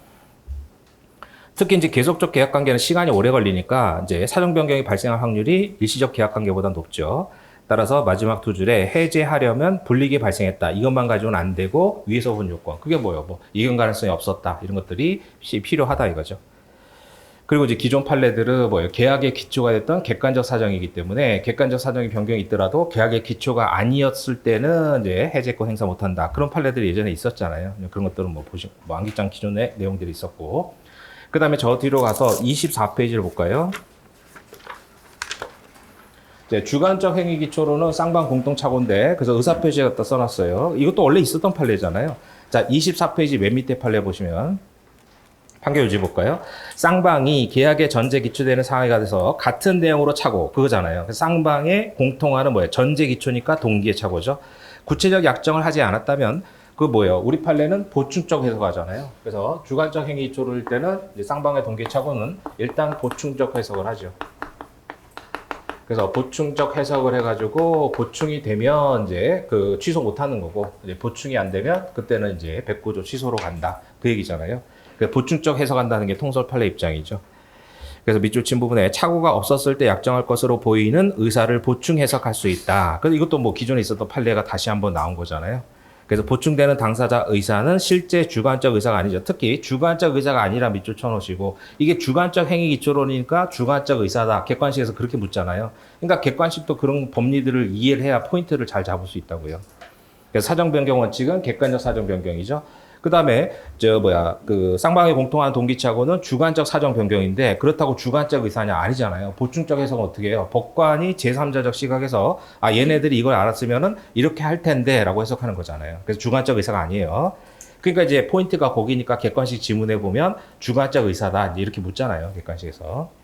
A: 특히 이제 계속적 계약 관계는 시간이 오래 걸리니까 이제 사정 변경이 발생할 확률이 일시적 계약 관계보다 높죠. 따라서 마지막 두 줄에 해제하려면 불이익이 발생했다. 이것만 가지고는 안 되고 위에서 본 요건. 그게 뭐예요? 뭐 예견 가능성이 없었다. 이런 것들이 필요하다 이거죠. 그리고 이제 기존 판례들은 뭐예요? 계약의 기초가 됐던 객관적 사정이기 때문에 객관적 사정이 변경이 있더라도 계약의 기초가 아니었을 때는 이제 해제권 행사 못 한다. 그런 판례들이 예전에 있었잖아요. 그런 것들은 뭐 암기장 기존의 내용들이 있었고. 그 다음에 저 뒤로 가서 24페이지를 볼까요? 이제 주관적 행위 기초로는 쌍방 공동착오인데, 그래서 의사표시에 갖다 써놨어요. 이것도 원래 있었던 판례잖아요. 자, 24페이지 맨 밑에 판례 보시면 판결 유지 볼까요? 쌍방이 계약의 전제 기초되는 상황이 돼서 같은 내용으로 착오, 그거잖아요. 쌍방의 공통하는 뭐예요? 전제 기초니까 동기의 착오죠. 구체적 약정을 하지 않았다면 그 뭐예요? 우리 판례는 보충적 해석하잖아요. 그래서 주관적 행위 기초일 때는 이제 쌍방의 동기의 착오는 일단 보충적 해석을 하죠. 그래서 보충적 해석을 해가지고 보충이 되면 이제 그 취소 못 하는 거고, 이제 보충이 안 되면 그때는 이제 109조 취소로 간다. 그 얘기잖아요. 그래서 보충적 해석한다는 게 통설 판례 입장이죠. 그래서 밑줄 친 부분에 착오가 없었을 때 약정할 것으로 보이는 의사를 보충 해석할 수 있다. 그래서 이것도 뭐 기존에 있었던 판례가 다시 한번 나온 거잖아요. 그래서 보충되는 당사자 의사는 실제 주관적 의사가 아니죠. 특히 주관적 의사가 아니라 밑줄 쳐놓으시고, 이게 주관적 행위 기초론이니까 주관적 의사다. 객관식에서 그렇게 묻잖아요. 그러니까 객관식도 그런 법리들을 이해를 해야 포인트를 잘 잡을 수 있다고요. 그래서 사정 변경 원칙은 객관적 사정 변경이죠. 그 다음에 그 쌍방의 공통한 동기착오는 주관적 사정 변경인데, 그렇다고 주관적 의사냐? 아니잖아요. 보충적 해석은 어떻게 해요? 법관이 제3자적 시각에서 아 얘네들이 이걸 알았으면은 이렇게 할 텐데라고 해석하는 거잖아요. 그래서 주관적 의사가 아니에요. 그러니까 이제 포인트가 거기니까 객관식 지문에 보면 주관적 의사다 이렇게 묻잖아요. 객관식에서.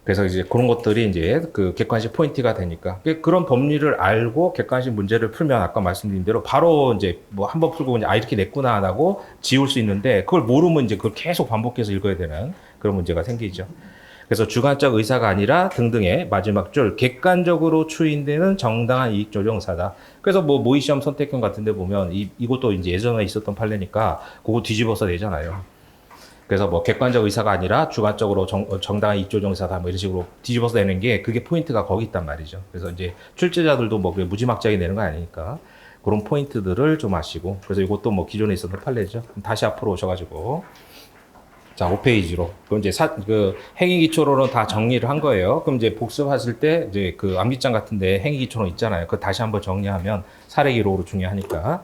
A: 그래서 이제 그런 것들이 이제 그 객관식 포인트가 되니까, 그런 법리를 알고 객관식 문제를 풀면 아까 말씀드린 대로 바로 이제 뭐 한번 풀고 이제 아 이렇게 냈구나 하고 지울 수 있는데, 그걸 모르면 이제 그걸 계속 반복해서 읽어야 되는 그런 문제가 생기죠. 그래서 주관적 의사가 아니라 등등의 마지막 줄 객관적으로 추인되는 정당한 이익 조정 의사다. 그래서 뭐 모의시험 선택형 같은데 보면 이것도 이제 예전에 있었던 판례니까 그거 뒤집어서 내잖아요. 그래서 뭐 객관적 의사가 아니라 주관적으로 정당한 이익 조정 의사다 뭐 이런 식으로 뒤집어서 내는 게, 그게 포인트가 거기 있단 말이죠. 그래서 이제 출제자들도 뭐 무지막지하게 내는 거 아니니까 그런 포인트들을 좀 아시고, 그래서 이것도 뭐 기존에 있었던 판례죠. 다시 앞으로 오셔가지고 자 5페이지로 그럼 이제 그 행위 기초로는 다 정리를 한 거예요. 그럼 이제 복습하실 때 이제 그 암기장 같은데 행위 기초론 있잖아요. 그거 다시 한번 정리하면 사례 기록으로 중요하니까.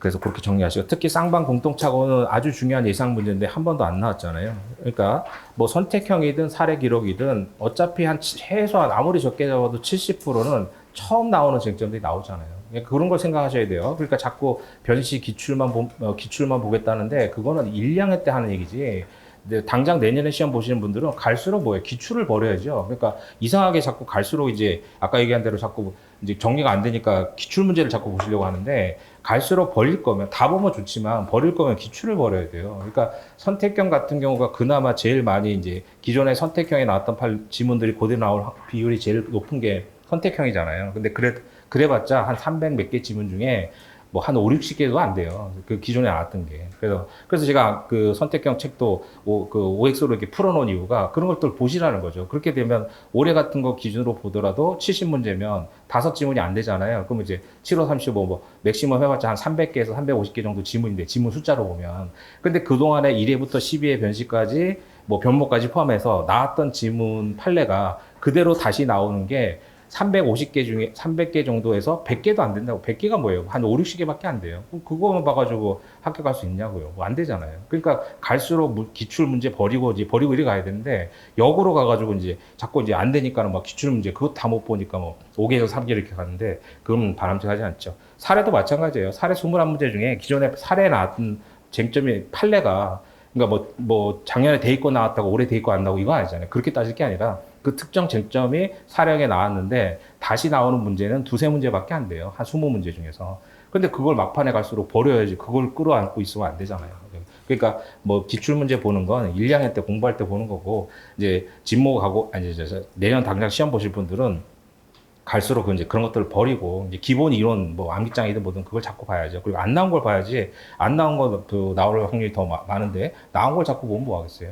A: 그래서 그렇게 정리하시고, 특히 쌍방 공동착오는 아주 중요한 예상 문제인데 한 번도 안 나왔잖아요. 그러니까 뭐 선택형이든 사례 기록이든 어차피 한 최소한 아무리 적게 잡아도 70%는 처음 나오는 쟁점들이 나오잖아요. 그런 걸 생각하셔야 돼요. 그러니까 자꾸 변시 기출만 보겠다는데 그거는 1, 2학년 때 하는 얘기지. 근데 당장 내년에 시험 보시는 분들은 갈수록 뭐예요? 기출을 버려야죠. 그러니까 이상하게 자꾸 갈수록 이제 아까 얘기한 대로 자꾸 이제 정리가 안 되니까 기출 문제를 자꾸 보시려고 하는데 갈수록 버릴 거면 다 보면 좋지만 버릴 거면 기출을 버려야 돼요. 그러니까 선택형 같은 경우가 그나마 제일 많이 이제 기존에 선택형에 나왔던 지문들이 그대로 나올 비율이 제일 높은 게 선택형이잖아요. 근데 그래봤자 한 300 몇 개 지문 중에 뭐 한 5, 60개도 안 돼요. 그 기존에 나왔던 게. 그래서 제가 그 선택형 책도 그 OX로 이렇게 풀어놓은 이유가 그런 것들 보시라는 거죠. 그렇게 되면 올해 같은 거 기준으로 보더라도 70문제면 5지문이 안 되잖아요. 그럼 이제 7호 35 뭐 맥시멈 해봤자 한 300개에서 350개 정도 지문인데 지문 숫자로 보면. 근데 그동안에 1회부터 12회 변시까지 뭐 변모까지 포함해서 나왔던 지문 판례가 그대로 다시 나오는 게 350개 중에 300개 정도에서 100개도 안 된다고. 100개가 뭐예요? 한 5, 60개밖에 안 돼요. 그거만 봐가지고 학교 갈 수 있냐고요. 뭐 안 되잖아요. 그러니까 갈수록 기출 문제 버리고 이래 가야 되는데 역으로 가가지고 이제 자꾸 이제 안 되니까는 막 기출 문제 그것 다 못 보니까 뭐 5개에서 3개 이렇게 가는데 그건 바람직하지 않죠. 사례도 마찬가지예요. 사례 21문제 중에 기존에 사례에 나왔던 쟁점이 판례가 그러니까 뭐 작년에 대입권 나왔다고 올해 대입권 안 나오고 이거 아니잖아요. 그렇게 따질 게 아니라 그 특정 쟁점이 사례에 나왔는데 다시 나오는 문제는 2, 3문제밖에 안 돼요. 한 20문제 중에서. 근데 그걸 막판에 갈수록 버려야지. 그걸 끌어안고 있으면 안 되잖아요. 그러니까 뭐 기출문제 보는 건 1, 2학년 때 공부할 때 보는 거고 이제 내년 당장 시험 보실 분들은 갈수록 이제 그런 것들을 버리고 이제 기본 이론 뭐 암기장이든 뭐든 그걸 자꾸 봐야죠. 그리고 안 나온 걸 봐야지. 안 나온 것도 나올 확률이 더 많은데 나온 걸 자꾸 보면 뭐 하겠어요.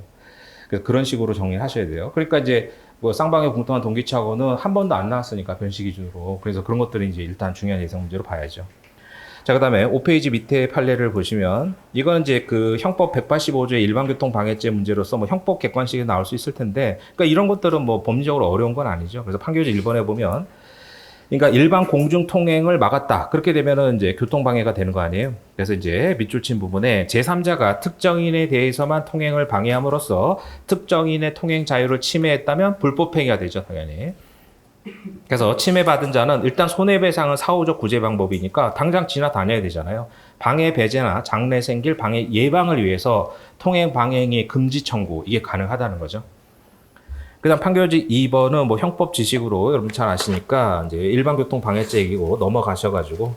A: 그래서 그런 식으로 정리를 하셔야 돼요. 그러니까 이제 뭐 쌍방의 공통한 동기차고는 한 번도 안 나왔으니까 변시 기준으로. 그래서 그런 것들은 이제 일단 중요한 예상 문제로 봐야죠. 자, 그 다음에 5페이지 밑에 판례를 보시면 이건 이제 그 형법 185조의 일반교통 방해죄 문제로서 뭐 형법 객관식이 나올 수 있을 텐데 그러니까 이런 것들은 뭐 법리적으로 어려운 건 아니죠. 그래서 판교지 1번에 보면 그러니까 일반 공중 통행을 막았다. 그렇게 되면은 이제 교통방해가 되는 거 아니에요? 그래서 이제 밑줄 친 부분에 제3자가 특정인에 대해서만 통행을 방해함으로써 특정인의 통행 자유를 침해했다면 불법행위가 되죠, 당연히. 그래서 침해받은 자는 일단 손해배상은 사후적 구제 방법이니까 당장 지나다녀야 되잖아요. 방해 배제나 장래 생길 방해 예방을 위해서 통행 방해의 금지 청구 이게 가능하다는 거죠. 그다음 판결지 2번은 뭐 형법 지식으로 여러분 잘 아시니까 이제 일반교통 방해죄 얘기고 넘어가셔가지고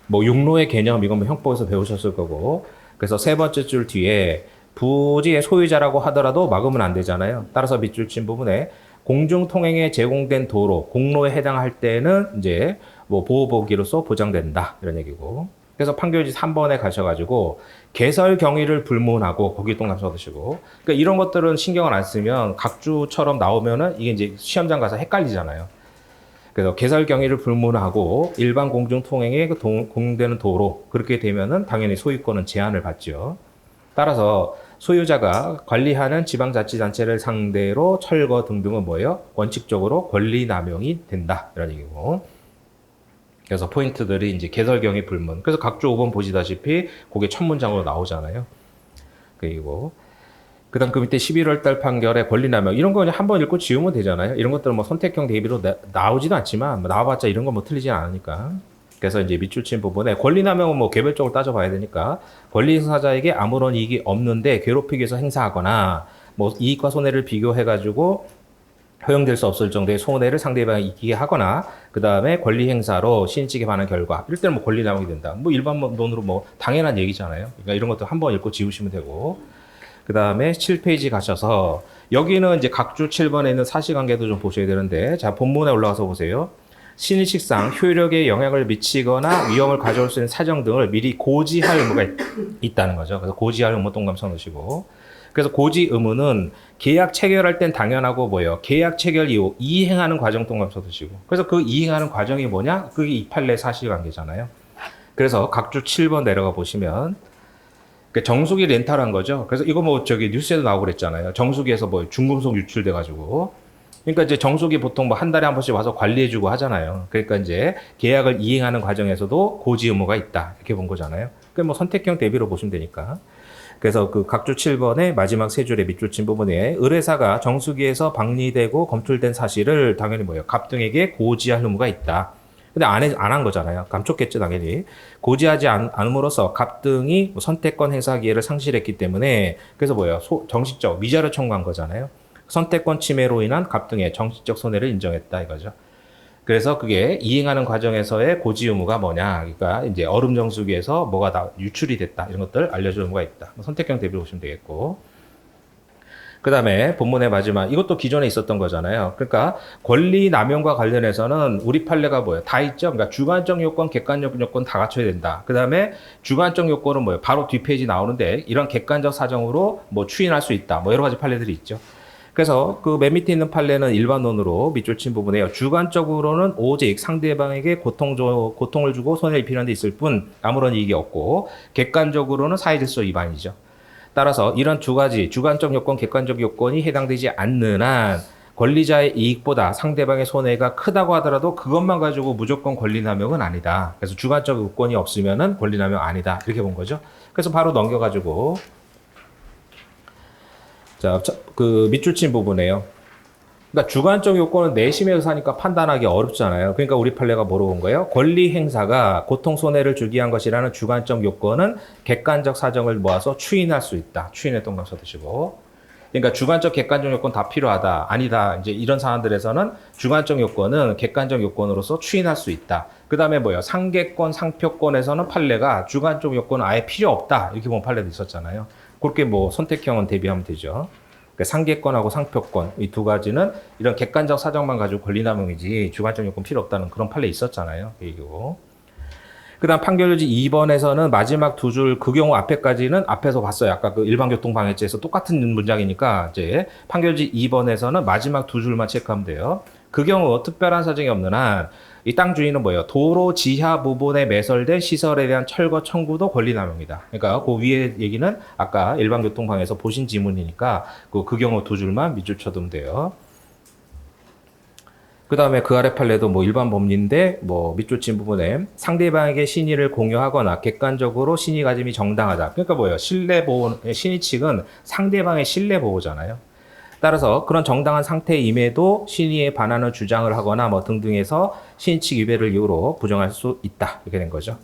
A: 뭐 육로의 개념 이건 뭐 형법에서 배우셨을 거고 그래서 세 번째 줄 뒤에 부지의 소유자라고 하더라도 막으면 안 되잖아요. 따라서 밑줄 친 부분에 공중통행에 제공된 도로 공로에 해당할 때는 이제 뭐 보호보기로서 보장된다 이런 얘기고. 그래서 판결지 3번에 가셔가지고 개설 경위를 불문하고 거기 동감 써두시고 그러니까 이런 것들은 신경을 안 쓰면 각주처럼 나오면은 이게 이제 시험장 가서 헷갈리잖아요. 그래서 개설 경위를 불문하고 일반 공중 통행에 공용되는 도로 그렇게 되면은 당연히 소유권은 제한을 받죠. 따라서 소유자가 관리하는 지방자치단체를 상대로 철거 등등은 뭐예요? 원칙적으로 권리 남용이 된다 이런 얘기고. 그래서 포인트들이 이제 개설 경위 불문. 그래서 각주 5번 보시다시피 그게 첫 문장으로 나오잖아요. 그리고 그다음 그 밑에 11월 달 판결의 권리 남용 이런 거 그냥 한번 읽고 지우면 되잖아요. 이런 것들은 뭐 선택형 대비로 나오지도 않지만 뭐 나와봤자 이런 거 뭐 틀리지 않으니까. 그래서 이제 밑줄 친 부분에 권리 남용은 뭐 개별적으로 따져봐야 되니까 권리 행사자에게 아무런 이익이 없는데 괴롭히기 위해서 행사하거나 뭐 이익과 손해를 비교해가지고 허용될 수 없을 정도의 손해를 상대방이 이기게 하거나 그 다음에 권리 행사로 신인칙에 반한 결과 이럴 때는 뭐 권리 남용이 된다. 뭐 일반론으로 뭐 당연한 얘기잖아요. 그러니까 이런 것도 한번 읽고 지우시면 되고 그 다음에 7페이지 가셔서 여기는 이제 각주 7번에 있는 사실관계도 좀 보셔야 되는데 자 본문에 올라가서 보세요. 신의식상 효력에 영향을 미치거나 위험을 가져올 수 있는 사정 등을 미리 고지할 의무가 있다는 거죠. 그래서 고지할 의무 동감 써놓으시고 그래서 고지 의무는 계약 체결할 땐 당연하고 뭐예요? 계약 체결 이후 이행하는 과정 동감 써두시고 그래서 그 이행하는 과정이 뭐냐? 그게 이 판례 사실관계잖아요. 그래서 각주 7번 내려가 보시면 정수기 렌탈한 거죠. 그래서 이거 뭐 저기 뉴스에도 나오고 그랬잖아요. 정수기에서 뭐 중금속 유출돼가지고 그러니까 이제 정수기 보통 뭐 한 달에 한 번씩 와서 관리해주고 하잖아요. 그러니까 이제 계약을 이행하는 과정에서도 고지 의무가 있다 이렇게 본 거잖아요. 그뭐 선택형 대비로 보시면 되니까. 그래서 그 각조 7번의 마지막 세 줄의 밑줄 친 부분에 의뢰사가 정수기에서 방리되고 검출된 사실을 당연히 뭐예요? 갑등에게 고지할 의무가 있다. 근데 안 한 거잖아요. 감췄겠죠, 당연히. 고지하지 않음으로써 갑등이 선택권 행사 기회를 상실했기 때문에 그래서 뭐예요? 정식적 미자료 청구한 거잖아요. 선택권 침해로 인한 갑등의 정식적 손해를 인정했다 이거죠. 그래서 그게 이행하는 과정에서의 고지 의무가 뭐냐? 그러니까 이제 얼음 정수기에서 뭐가 다 유출이 됐다 이런 것들 알려줄 의무가 있다. 선택형 대비를 보시면 되겠고. 그 다음에 본문의 마지막 이것도 기존에 있었던 거잖아요. 그러니까 권리 남용과 관련해서는 우리 판례가 뭐예요? 다 있죠. 그러니까 주관적 요건, 객관적 요건 다 갖춰야 된다. 그 다음에 주관적 요건은 뭐예요? 바로 뒷페이지 나오는데 이런 객관적 사정으로 뭐 추인할 수 있다. 뭐 여러 가지 판례들이 있죠. 그래서 그 맨 밑에 있는 판례는 일반론으로 밑줄 친 부분에요. 주관적으로는 오직 상대방에게 고통을 주고 손해를 입히는 데 있을 뿐 아무런 이익이 없고 객관적으로는 사회질서 위반이죠. 따라서 이런 두 가지 주관적 요건, 객관적 요건이 해당되지 않는 한 권리자의 이익보다 상대방의 손해가 크다고 하더라도 그것만 가지고 무조건 권리남용은 아니다. 그래서 주관적 요건이 없으면은 권리남용 아니다. 이렇게 본 거죠. 그래서 바로 넘겨가지고 자, 그 밑줄 친 부분이에요. 그러니까 주관적 요건은 내심의 의사니까 판단하기 어렵잖아요. 그러니까 우리 판례가 뭐로 본 거예요? 권리 행사가 고통 손해를 주기 위한 것이라는 주관적 요건은 객관적 사정을 모아서 추인할 수 있다. 추인의 동강 써두시고. 그러니까 주관적 객관적 요건 다 필요하다. 아니다. 이제 이런 사안들에서는 주관적 요건은 객관적 요건으로서 추인할 수 있다. 그 다음에 뭐예요? 상계권, 상표권에서는 판례가 주관적 요건은 아예 필요 없다. 이렇게 보면 판례도 있었잖아요. 그렇게 뭐 선택형은 대비하면 되죠. 그러니까 상계권하고 상표권 이 두 가지는 이런 객관적 사정만 가지고 권리남용이지 주관적 요건 필요 없다는 그런 판례 있었잖아요. 그리고 그다음 판결지 2번에서는 마지막 두 줄 그 경우 앞에까지는 앞에서 봤어요. 아까 그 일반교통방해죄에서 똑같은 문장이니까 이제 판결지 2번에서는 마지막 두 줄만 체크하면 돼요. 그 경우 특별한 사정이 없는 한 이 땅 주인은 뭐예요? 도로 지하 부분에 매설된 시설에 대한 철거 청구도 권리남용이다. 그러니까 그 위에 얘기는 아까 일반교통방해에서 보신 지문이니까 그 경우 두 줄만 밑줄 쳐두면 돼요. 그 다음에 그 아래 판례도 뭐 일반 법리인데 뭐 밑줄 친 부분에 상대방에게 신의를 공유하거나 객관적으로 신의 가짐이 정당하다. 그러니까 뭐예요? 신뢰 보호, 신의 측은 상대방의 신뢰 보호잖아요. 따라서 그런 정당한 상태임에도 신의에 반하는 주장을 하거나 뭐 등등해서 신의 측 위배를 이유로 부정할 수 있다. 이렇게 된 거죠.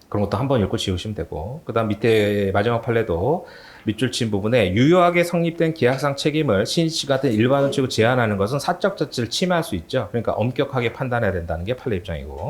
A: 그런 것도 한번 읽고 지우시면 되고. 그 다음 밑에 마지막 판례도 밑줄 친 부분에 유효하게 성립된 계약상 책임을 신의 측 같은 일반원 측으로 제한하는 것은 사적 자치를 침해할 수 있죠. 그러니까 엄격하게 판단해야 된다는 게 판례 입장이고.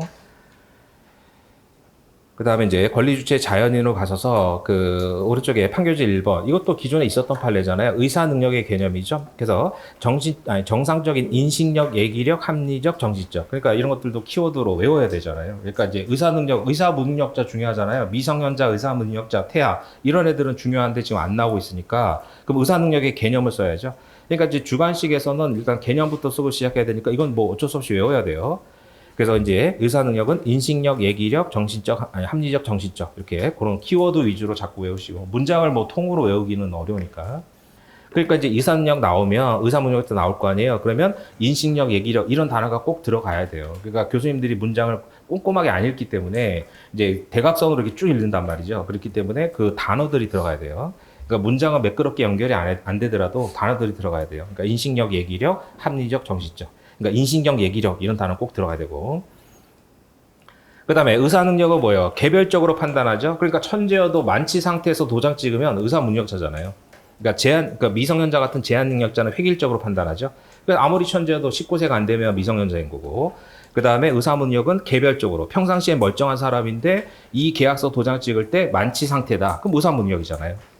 A: 그 다음에 이제 권리주체 자연인으로 가셔서 그 오른쪽에 판결지 1번 이것도 기존에 있었던 판례잖아요. 의사 능력의 개념이죠. 그래서 정상적인 인식력, 얘기력, 합리적, 정신적. 그러니까 이런 것들도 키워드로 외워야 되잖아요. 그러니까 이제 의사 능력, 의사 무능력자 중요하잖아요. 미성년자, 의사 무능력자, 태아 이런 애들은 중요한데 지금 안 나오고 있으니까 그럼 의사 능력의 개념을 써야죠. 그러니까 이제 주관식에서는 일단 개념부터 쓰고 시작해야 되니까 이건 뭐 어쩔 수 없이 외워야 돼요. 그래서 이제 의사 능력은 인식력, 얘기력, 합리적, 정신적 이렇게 그런 키워드 위주로 자꾸 외우시고 문장을 뭐 통으로 외우기는 어려우니까. 그러니까 이제 의사 능력 나오면 의사 능력도 나올 거 아니에요. 그러면 인식력, 얘기력 이런 단어가 꼭 들어가야 돼요. 그러니까 교수님들이 문장을 꼼꼼하게 안 읽기 때문에 이제 대각선으로 이렇게 쭉 읽는단 말이죠. 그렇기 때문에 그 단어들이 들어가야 돼요. 그러니까 문장은 매끄럽게 연결이 안 되더라도 단어들이 들어가야 돼요. 그러니까 인식력, 얘기력, 합리적, 정신적. 그러니까 인식력, 얘기력 이런 단어 꼭 들어가야 되고. 그 다음에 의사 능력은 뭐예요? 개별적으로 판단하죠. 그러니까 천재여도 만취 상태에서 도장 찍으면 의사 무능력자잖아요. 그러니까 미성년자 같은 제한 능력자는 획일적으로 판단하죠. 그러니까 아무리 천재여도 19세가 안 되면 미성년자인 거고. 그 다음에 의사 무능력은 개별적으로 평상시에 멀쩡한 사람인데 이 계약서 도장 찍을 때 만취 상태다. 그럼 의사 무능력이잖아요.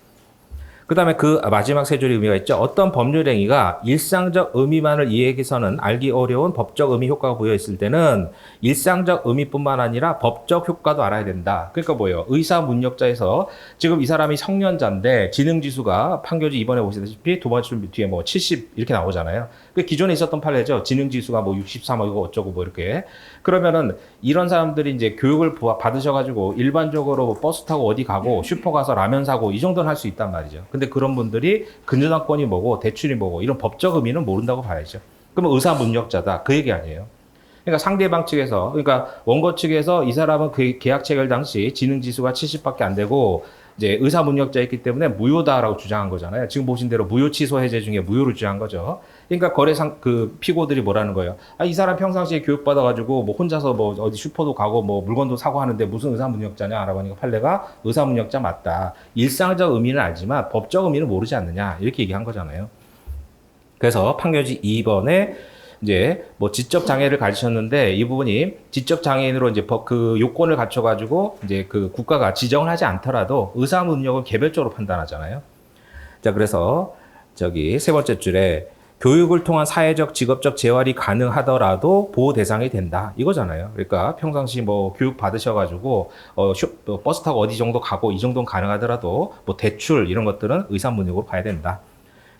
A: 그 다음에 그 마지막 세 줄의 의미가 있죠. 어떤 법률 행위가 일상적 의미만을 이해해서는 알기 어려운 법적 의미 효과가 부여있을 때는 일상적 의미뿐만 아니라 법적 효과도 알아야 된다. 그러니까 뭐예요? 의사 문력자에서 지금 이 사람이 성년자인데 지능지수가 판결지 이번에 보시다시피 두 번째 줄 뒤에 뭐 70 이렇게 나오잖아요. 그 기존에 있었던 판례죠. 지능지수가 뭐 63, 뭐 이거 어쩌고 뭐 이렇게. 그러면은 이런 사람들이 이제 교육을 받으셔가지고 일반적으로 뭐 버스 타고 어디 가고 슈퍼 가서 라면 사고 이 정도는 할 수 있단 말이죠. 근데 그런 분들이 근저당권이 뭐고 대출이 뭐고 이런 법적 의미는 모른다고 봐야죠. 그러면 의사 문력자다 그 얘기 아니에요. 그러니까 상대방 측에서 그러니까 원고 측에서 이 사람은 그 계약 체결 당시 지능 지수가 70밖에 안 되고 이제 의사 무능력자였기 때문에 무효다라고 주장한 거잖아요. 지금 보신 대로 무효 취소 해제 중에 무효를 주장한 거죠. 그러니까 거래상 그 피고들이 뭐라는 거예요. 아, 이 사람 평상시에 교육받아가지고 뭐 혼자서 뭐 어디 슈퍼도 가고 뭐 물건도 사고 하는데 무슨 의사 무능력자냐라고 하니까 판례가 의사 무능력자 맞다. 일상적 의미는 알지만 법적 의미는 모르지 않느냐 이렇게 얘기한 거잖아요. 그래서 판결지 2번에 이제 뭐 지적 장애를 가지셨는데 이 부분이 지적 장애인으로 이제 그 요건을 갖춰가지고 이제 그 국가가 지정을 하지 않더라도 의사 능력을 개별적으로 판단하잖아요. 자, 그래서 저기 세 번째 줄에 교육을 통한 사회적 직업적 재활이 가능하더라도 보호 대상이 된다 이거잖아요. 그러니까 평상시 뭐 교육 받으셔가지고 버스 타고 어디 정도 가고 이 정도는 가능하더라도 뭐 대출 이런 것들은 의사 능력으로 봐야 된다.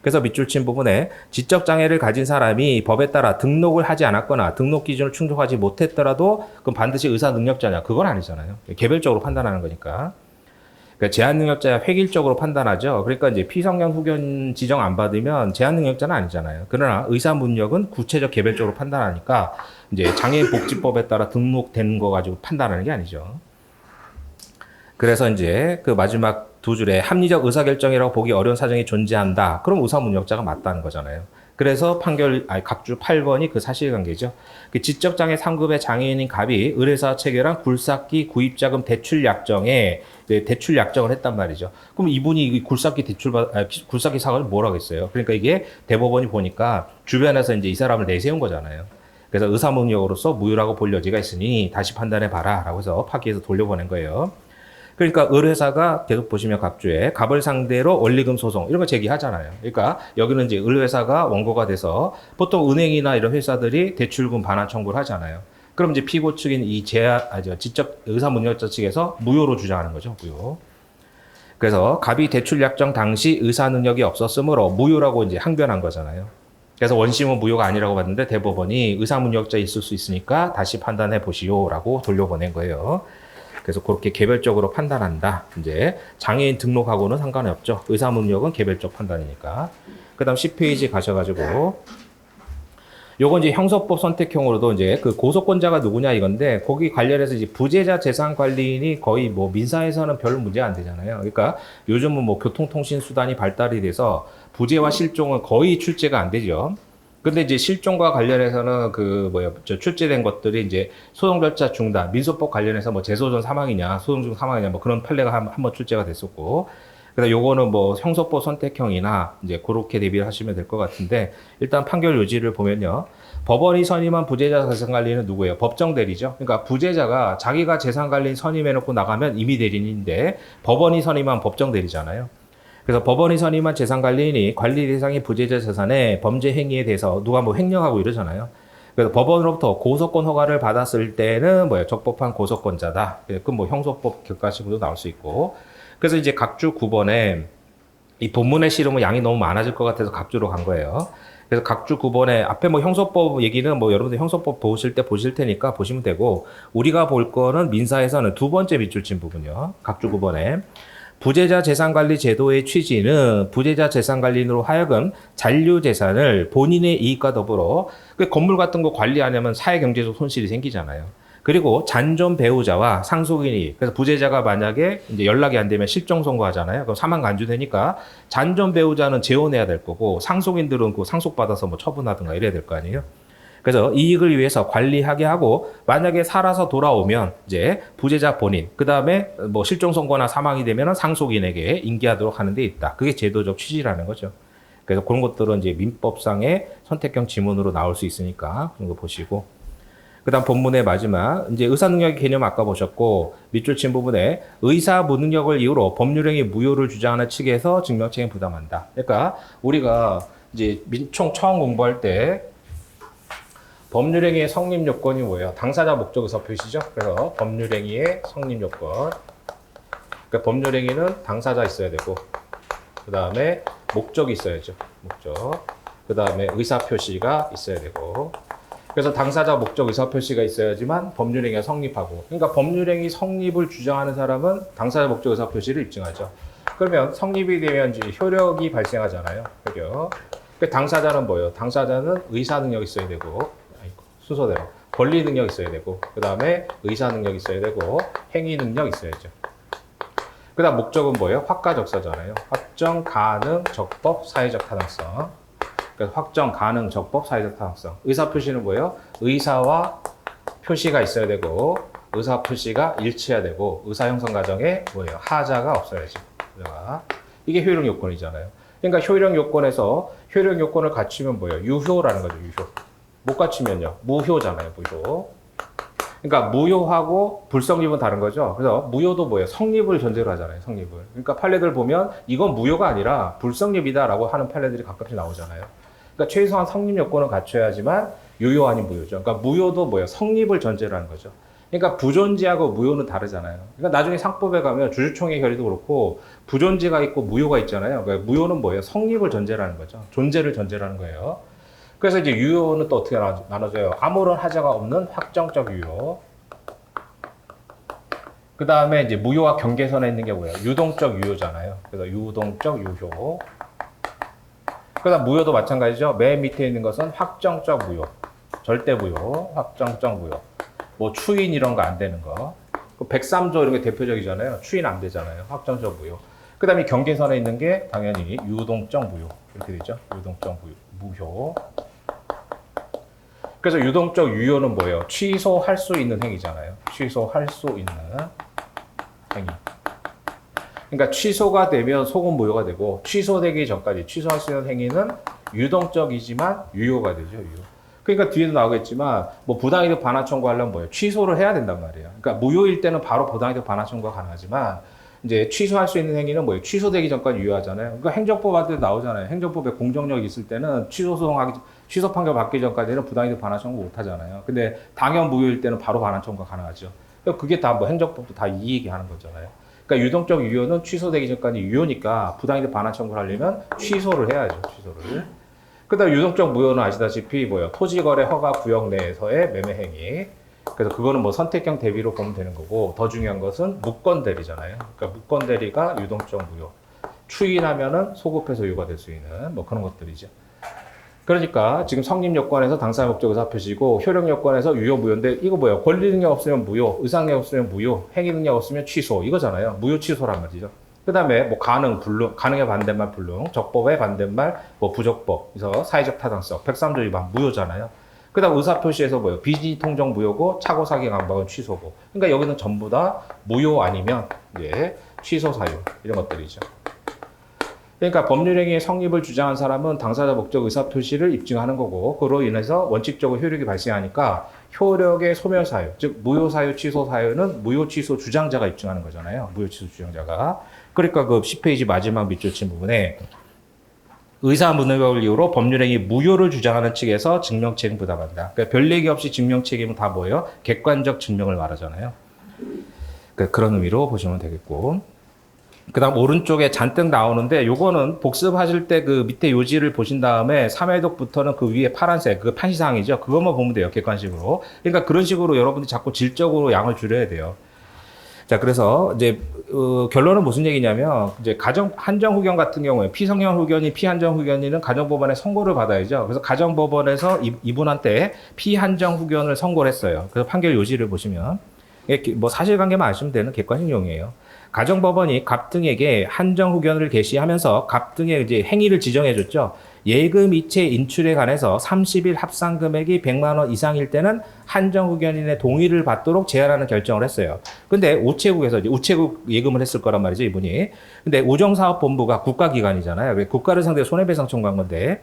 A: 그래서 밑줄 친 부분에 지적 장애를 가진 사람이 법에 따라 등록을 하지 않았거나 등록 기준을 충족하지 못했더라도 그럼 반드시 의사 능력자냐? 그건 아니잖아요. 개별적으로 판단하는 거니까. 그러니까 제한 능력자야 획일적으로 판단하죠. 그러니까 이제 피성년 후견 지정 안 받으면 제한 능력자는 아니잖아요. 그러나 의사 능력은 구체적 개별적으로 판단하니까 이제 장애인 복지법에 따라 등록된 거 가지고 판단하는 게 아니죠. 그래서 이제 그 마지막 두 줄에 합리적 의사결정이라고 보기 어려운 사정이 존재한다. 그럼 의사무능력자가 맞다는 거잖아요. 그래서 각주 8번이 그 사실관계죠. 그 지적장애 3급의 장애인인 갑이 의뢰사 체결한 굴삭기 구입자금 대출 약정에 대출 약정을 했단 말이죠. 그럼 이분이 굴삭기 굴삭기 사과를 뭘 하겠어요? 그러니까 이게 대법원이 보니까 주변에서 이제 이 사람을 내세운 거잖아요. 그래서 의사무능력으로서 무효라고 볼 여지가 있으니 다시 판단해 봐라라고 해서 파기해서 돌려보낸 거예요. 그러니까 의뢰사가 계속 보시면 각주에 갑을 상대로 원리금 소송 이런 거 제기하잖아요. 그러니까 여기는 이제 의뢰사가 원고가 돼서 보통 은행이나 이런 회사들이 대출금 반환 청구를 하잖아요. 그럼 이제 피고 측인 이 지적 의사 무능력자 측에서 무효로 주장하는 거죠. 무효. 그래서 갑이 대출 약정 당시 의사 능력이 없었으므로 무효라고 이제 항변한 거잖아요. 그래서 원심은 무효가 아니라고 봤는데 대법원이 의사 무능력자 있을 수 있으니까 다시 판단해 보시오라고 돌려보낸 거예요. 그래서 그렇게 개별적으로 판단한다. 이제 장애인 등록하고는 상관이 없죠. 의사 능력은 개별적 판단이니까. 그다음 10페이지 가셔가지고 요건 이제 형사법 선택형으로도 이제 그 고소권자가 누구냐 이건데 거기 관련해서 이제 부재자 재산 관리인이 거의 뭐 민사에서는 별 문제 안 되잖아요. 그러니까 요즘은 뭐 교통통신 수단이 발달이 돼서 부재와 실종은 거의 출제가 안 되죠. 근데 이제 실종과 관련해서는 출제된 것들이 이제 소송 절차 중단, 민소법 관련해서 뭐 재소전 사망이냐, 소송 중 사망이냐, 뭐 그런 판례가 한번 출제가 됐었고. 그래서 요거는 뭐 형소법 선택형이나 이제 그렇게 대비를 하시면 될 것 같은데, 일단 판결 요지를 보면요. 법원이 선임한 부재자 재산 관리는 누구예요? 법정 대리죠. 그러니까 부재자가 자기가 재산 관리인 선임해놓고 나가면 임의 대리인인데, 법원이 선임한 법정 대리잖아요. 그래서 법원이 선임한 재산관리인이 관리 대상의 부재자 재산의 범죄 행위에 대해서 누가 뭐 횡령하고 이러잖아요. 그래서 법원으로부터 고소권 허가를 받았을 때는 적법한 고소권자다. 그 뭐 형소법 격가식으로 나올 수 있고. 그래서 이제 각주 9번에 이 본문에 실으면 양이 너무 많아질 것 같아서 각주로 간 거예요. 그래서 각주 9번에 앞에 뭐 형소법 얘기는 뭐 여러분들 형소법 보실 때 보실 테니까 보시면 되고, 우리가 볼 거는 민사에서는 두 번째 밑줄 친 부분이요. 각주 9번에. 부재자 재산관리 제도의 취지는 부재자 재산관리인으로 하여금 잔류재산을 본인의 이익과 더불어 건물 같은 거 관리 안 하면 사회경제적 손실이 생기잖아요. 그리고 잔존 배우자와 상속인이, 그래서 부재자가 만약에 이제 연락이 안 되면 실종 선고하잖아요. 그럼 사망 간주되니까 잔존 배우자는 재혼해야 될 거고 상속인들은 그 상속받아서 뭐 처분하든가 이래야 될 거 아니에요. 그래서 이익을 위해서 관리하게 하고, 만약에 살아서 돌아오면 이제 부재자 본인, 그 다음에 뭐 실종 선고나 사망이 되면 상속인에게 인계하도록 하는 데 있다. 그게 제도적 취지라는 거죠. 그래서 그런 것들은 이제 민법상의 선택형 지문으로 나올 수 있으니까 그런 거 보시고. 그 다음 본문의 마지막, 이제 의사능력의 개념 아까 보셨고, 밑줄 친 부분에 의사 무능력을 이유로 법률행위 무효를 주장하는 측에서 증명책임 부담한다. 그러니까 우리가 이제 민총 처음 공부할 때 법률행위의 성립 요건이 뭐예요? 당사자 목적 의사 표시죠. 그래서 법률행위의 성립 요건. 그러니까 법률행위는 당사자 있어야 되고, 그 다음에 목적이 있어야죠. 목적. 그 다음에 의사 표시가 있어야 되고. 그래서 당사자 목적 의사 표시가 있어야지만 법률행위가 성립하고. 그러니까 법률행위 성립을 주장하는 사람은 당사자 목적 의사 표시를 입증하죠. 그러면 성립이 되면 이제 효력이 발생하잖아요. 효력. 그 당사자는 뭐예요? 당사자는 의사 능력이 있어야 되고. 순서대로 권리 능력 있어야 되고, 그 다음에 의사 능력 있어야 되고, 행위 능력 있어야죠. 그다음 목적은 뭐예요? 확가적사잖아요. 확정 가능 적법 사회적 타당성. 그래서 확정 가능 적법 사회적 타당성. 의사 표시는 뭐예요? 의사와 표시가 있어야 되고 의사 표시가 일치해야 되고 의사 형성 과정에 뭐예요? 하자가 없어야지. 이게 효력 요건이잖아요. 그러니까 효력 요건에서 효력 요건을 갖추면 뭐예요? 유효라는 거죠. 유효. 못 갖추면요. 무효잖아요. 무효. 그러니까 무효하고 불성립은 다른 거죠. 그래서 무효도 뭐예요? 성립을 전제로 하잖아요. 성립을. 그러니까 판례들 보면 이건 무효가 아니라 불성립이다라고 하는 판례들이 가끔씩 나오잖아요. 그러니까 최소한 성립 요건을 갖춰야지만 유효 아닌 무효죠. 그러니까 무효도 뭐예요? 성립을 전제로 하는 거죠. 그러니까 부존재하고 무효는 다르잖아요. 그러니까 나중에 상법에 가면 주주총회 결의도 그렇고 부존재가 있고 무효가 있잖아요. 그러니까 무효는 뭐예요? 성립을 전제로 하는 거죠. 존재를 전제로 하는 거예요. 그래서 이제 유효는 또 어떻게 나눠져요? 아무런 하자가 없는 확정적 유효. 그 다음에 이제 무효와 경계선에 있는 게 뭐예요? 유동적 유효잖아요. 그래서 유동적 유효. 그 다음 무효도 마찬가지죠. 맨 밑에 있는 것은 확정적 무효. 절대 무효, 확정적 무효. 뭐 추인 이런 거 안 되는 거. 103조 이런 게 대표적이잖아요. 추인 안 되잖아요. 확정적 무효. 그 다음에 경계선에 있는 게 당연히 유동적 무효. 이렇게 되죠. 유동적 무효. 그래서 유동적 유효는 뭐예요? 취소할 수 있는 행위잖아요. 취소할 수 있는 행위. 그러니까 취소가 되면 소급 무효가 되고 취소되기 전까지 취소할 수 있는 행위는 유동적이지만 유효가 되죠. 유효. 그러니까 뒤에도 나오겠지만 뭐 부당이득 반환 청구하려면 뭐예요? 취소를 해야 된단 말이에요. 그러니까 무효일 때는 바로 부당이득 반환 청구가 가능하지만 이제 취소할 수 있는 행위는 뭐예요? 취소되기 전까지 유효하잖아요. 그러니까 행정법한테 나오잖아요. 행정법에 공정력이 있을 때는 취소 판결 받기 전까지는 부당이득 반환 청구 못 하잖아요. 근데 당연 무효일 때는 바로 반환 청구가 가능하죠. 그게 다 뭐 행정법도 다 이 얘기 하는 거잖아요. 그러니까 유동적 유효는 취소되기 전까지 유효니까 부당이득 반환 청구를 하려면 취소를 해야죠. 취소를. 그다음 유동적 무효는 아시다시피 뭐예요? 토지거래 허가 구역 내에서의 매매 행위. 그래서 그거는 뭐 선택형 대비로 보면 되는 거고 더 중요한 것은 무권 대리잖아요. 그러니까 무권 대리가 유동적 무효. 추인하면은 소급해서 유효가 될 수 있는 뭐 그런 것들이죠. 그러니까 지금 성립 요건에서 당사자 목적 의사 표시고 효력 요건에서 유효 무효인데 이거 뭐예요? 권리 능력 없으면 무효, 의상 능력 없으면 무효, 행위 능력 없으면 취소 이거잖아요. 무효 취소란 말이죠. 그 다음에 뭐 가능, 불능, 가능의 반대말 불능, 적법의 반대말 뭐 부적법, 그래서 사회적 타당성, 103조 위반 무효잖아요. 그 다음 의사 표시에서 뭐예요? 비지 통정 무효고 차고 사기 강박은 취소고. 그러니까 여기는 전부 다 무효 아니면 이제 취소 사유 이런 것들이죠. 그러니까 법률행위의 성립을 주장한 사람은 당사자 목적 의사 표시를 입증하는 거고 그로 인해서 원칙적으로 효력이 발생하니까 효력의 소멸 사유, 즉 무효 사유, 취소 사유는 무효 취소 주장자가 입증하는 거잖아요. 무효 취소 주장자가. 그러니까 그 10페이지 마지막 밑줄 친 부분에 의사 무능력을 이유로 법률행위 무효를 주장하는 측에서 증명책임 부담한다. 그러니까 별 얘기 없이 증명책임은 다 뭐예요? 객관적 증명을 말하잖아요. 그러니까 그런 의미로 보시면 되겠고. 그 다음 오른쪽에 잔뜩 나오는데 요거는 복습하실 때 그 밑에 요지를 보신 다음에 3회독부터는 그 위에 파란색 그 판시사항이죠. 그것만 보면 돼요. 객관식으로. 그러니까 그런 식으로 여러분들이 자꾸 질적으로 양을 줄여야 돼요. 자, 그래서 이제 결론은 무슨 얘기냐면 이제 가정 한정 후견 같은 경우에 피성년 후견이 피한정 후견이는 가정법원에 선고를 받아야죠. 그래서 가정법원에서 이분한테 피한정 후견을 선고를 했어요. 그래서 판결 요지를 보시면 뭐 사실관계만 아시면 되는 객관식용이에요. 가정법원이 갑등에게 한정 후견을 개시하면서 갑등의 이제 행위를 지정해줬죠. 예금 이체 인출에 관해서 30일 합상 금액이 100만 원 이상일 때는 한정 후견인의 동의를 받도록 제한하는 결정을 했어요. 근데 우체국에서 이제 우체국 예금을 했을 거란 말이죠, 이분이. 근데 우정사업본부가 국가기관이잖아요. 국가를 상대로 손해배상 청구한 건데.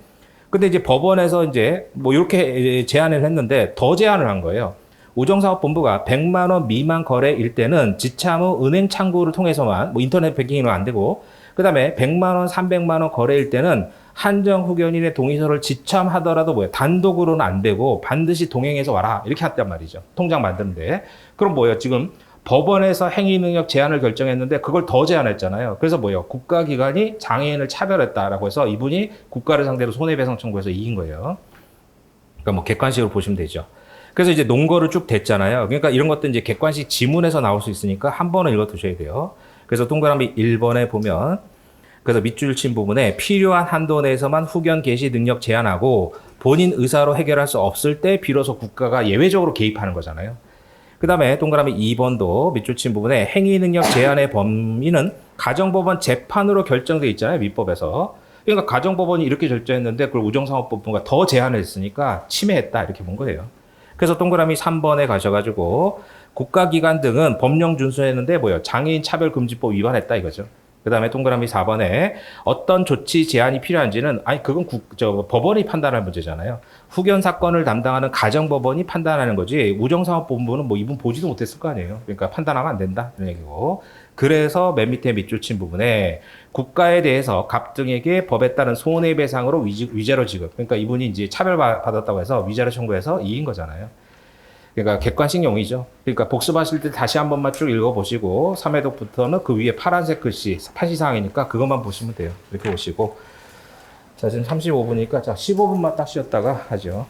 A: 근데 이제 법원에서 이제 뭐 이렇게 제한을 했는데 더 제한을 한 거예요. 우정사업본부가 100만 원 미만 거래일 때는 지참 후 은행 창구를 통해서만 뭐 인터넷 뱅킹은 안 되고 그다음에 100만 원, 300만 원 거래일 때는 한정 후견인의 동의서를 지참하더라도 뭐예요? 단독으로는 안 되고 반드시 동행해서 와라. 이렇게 했단 말이죠. 통장 만드는데. 그럼 뭐예요? 지금 법원에서 행위 능력 제한을 결정했는데 그걸 더 제한했잖아요. 그래서 뭐예요? 국가기관이 장애인을 차별했다라고 해서 이분이 국가를 상대로 손해배상 청구해서 이긴 거예요. 그러니까 뭐 객관식으로 보시면 되죠. 그래서 이제 논거를 쭉 댔잖아요. 그러니까 이런 것도 이제 객관식 지문에서 나올 수 있으니까 한 번은 읽어 두셔야 돼요. 그래서 동그라미 1번에 보면 그래서 밑줄 친 부분에 필요한 한도 내에서만 후견 개시 능력 제한하고 본인 의사로 해결할 수 없을 때 비로소 국가가 예외적으로 개입하는 거잖아요. 그 다음에 동그라미 2번도 밑줄 친 부분에 행위 능력 제한의 범위는 가정법원 재판으로 결정돼 있잖아요. 민법에서. 그러니까 가정법원이 이렇게 결정했는데 그걸 우정사업법부가 더 제한을 했으니까 침해했다 이렇게 본 거예요. 그래서 동그라미 3번에 가셔가지고 국가기관 등은 법령 준수했는데 뭐요? 장애인 차별금지법 위반했다 이거죠. 그 다음에 동그라미 4번에 어떤 조치 제한이 필요한지는 아니 그건 법원이 판단할 문제잖아요. 후견 사건을 담당하는 가정법원이 판단하는 거지 우정사업본부는 뭐 이분 보지도 못했을 거 아니에요. 그러니까 판단하면 안 된다 이런 얘기고. 그래서 맨 밑에 밑줄 친 부분에 국가에 대해서 갑등에게 법에 따른 손해배상으로 위자료 지급. 그러니까 이분이 이제 차별받았다고 해서 위자료 청구해서 이긴 거잖아요. 그러니까 객관식 용의죠. 그러니까 복습하실 때 다시 한 번만 쭉 읽어보시고 3회독부터는 그 위에 파란색 글씨 판시사항이니까 그것만 보시면 돼요. 이렇게 보시고 자 지금 35분이니까 자 15분만 딱 쉬었다가 하죠.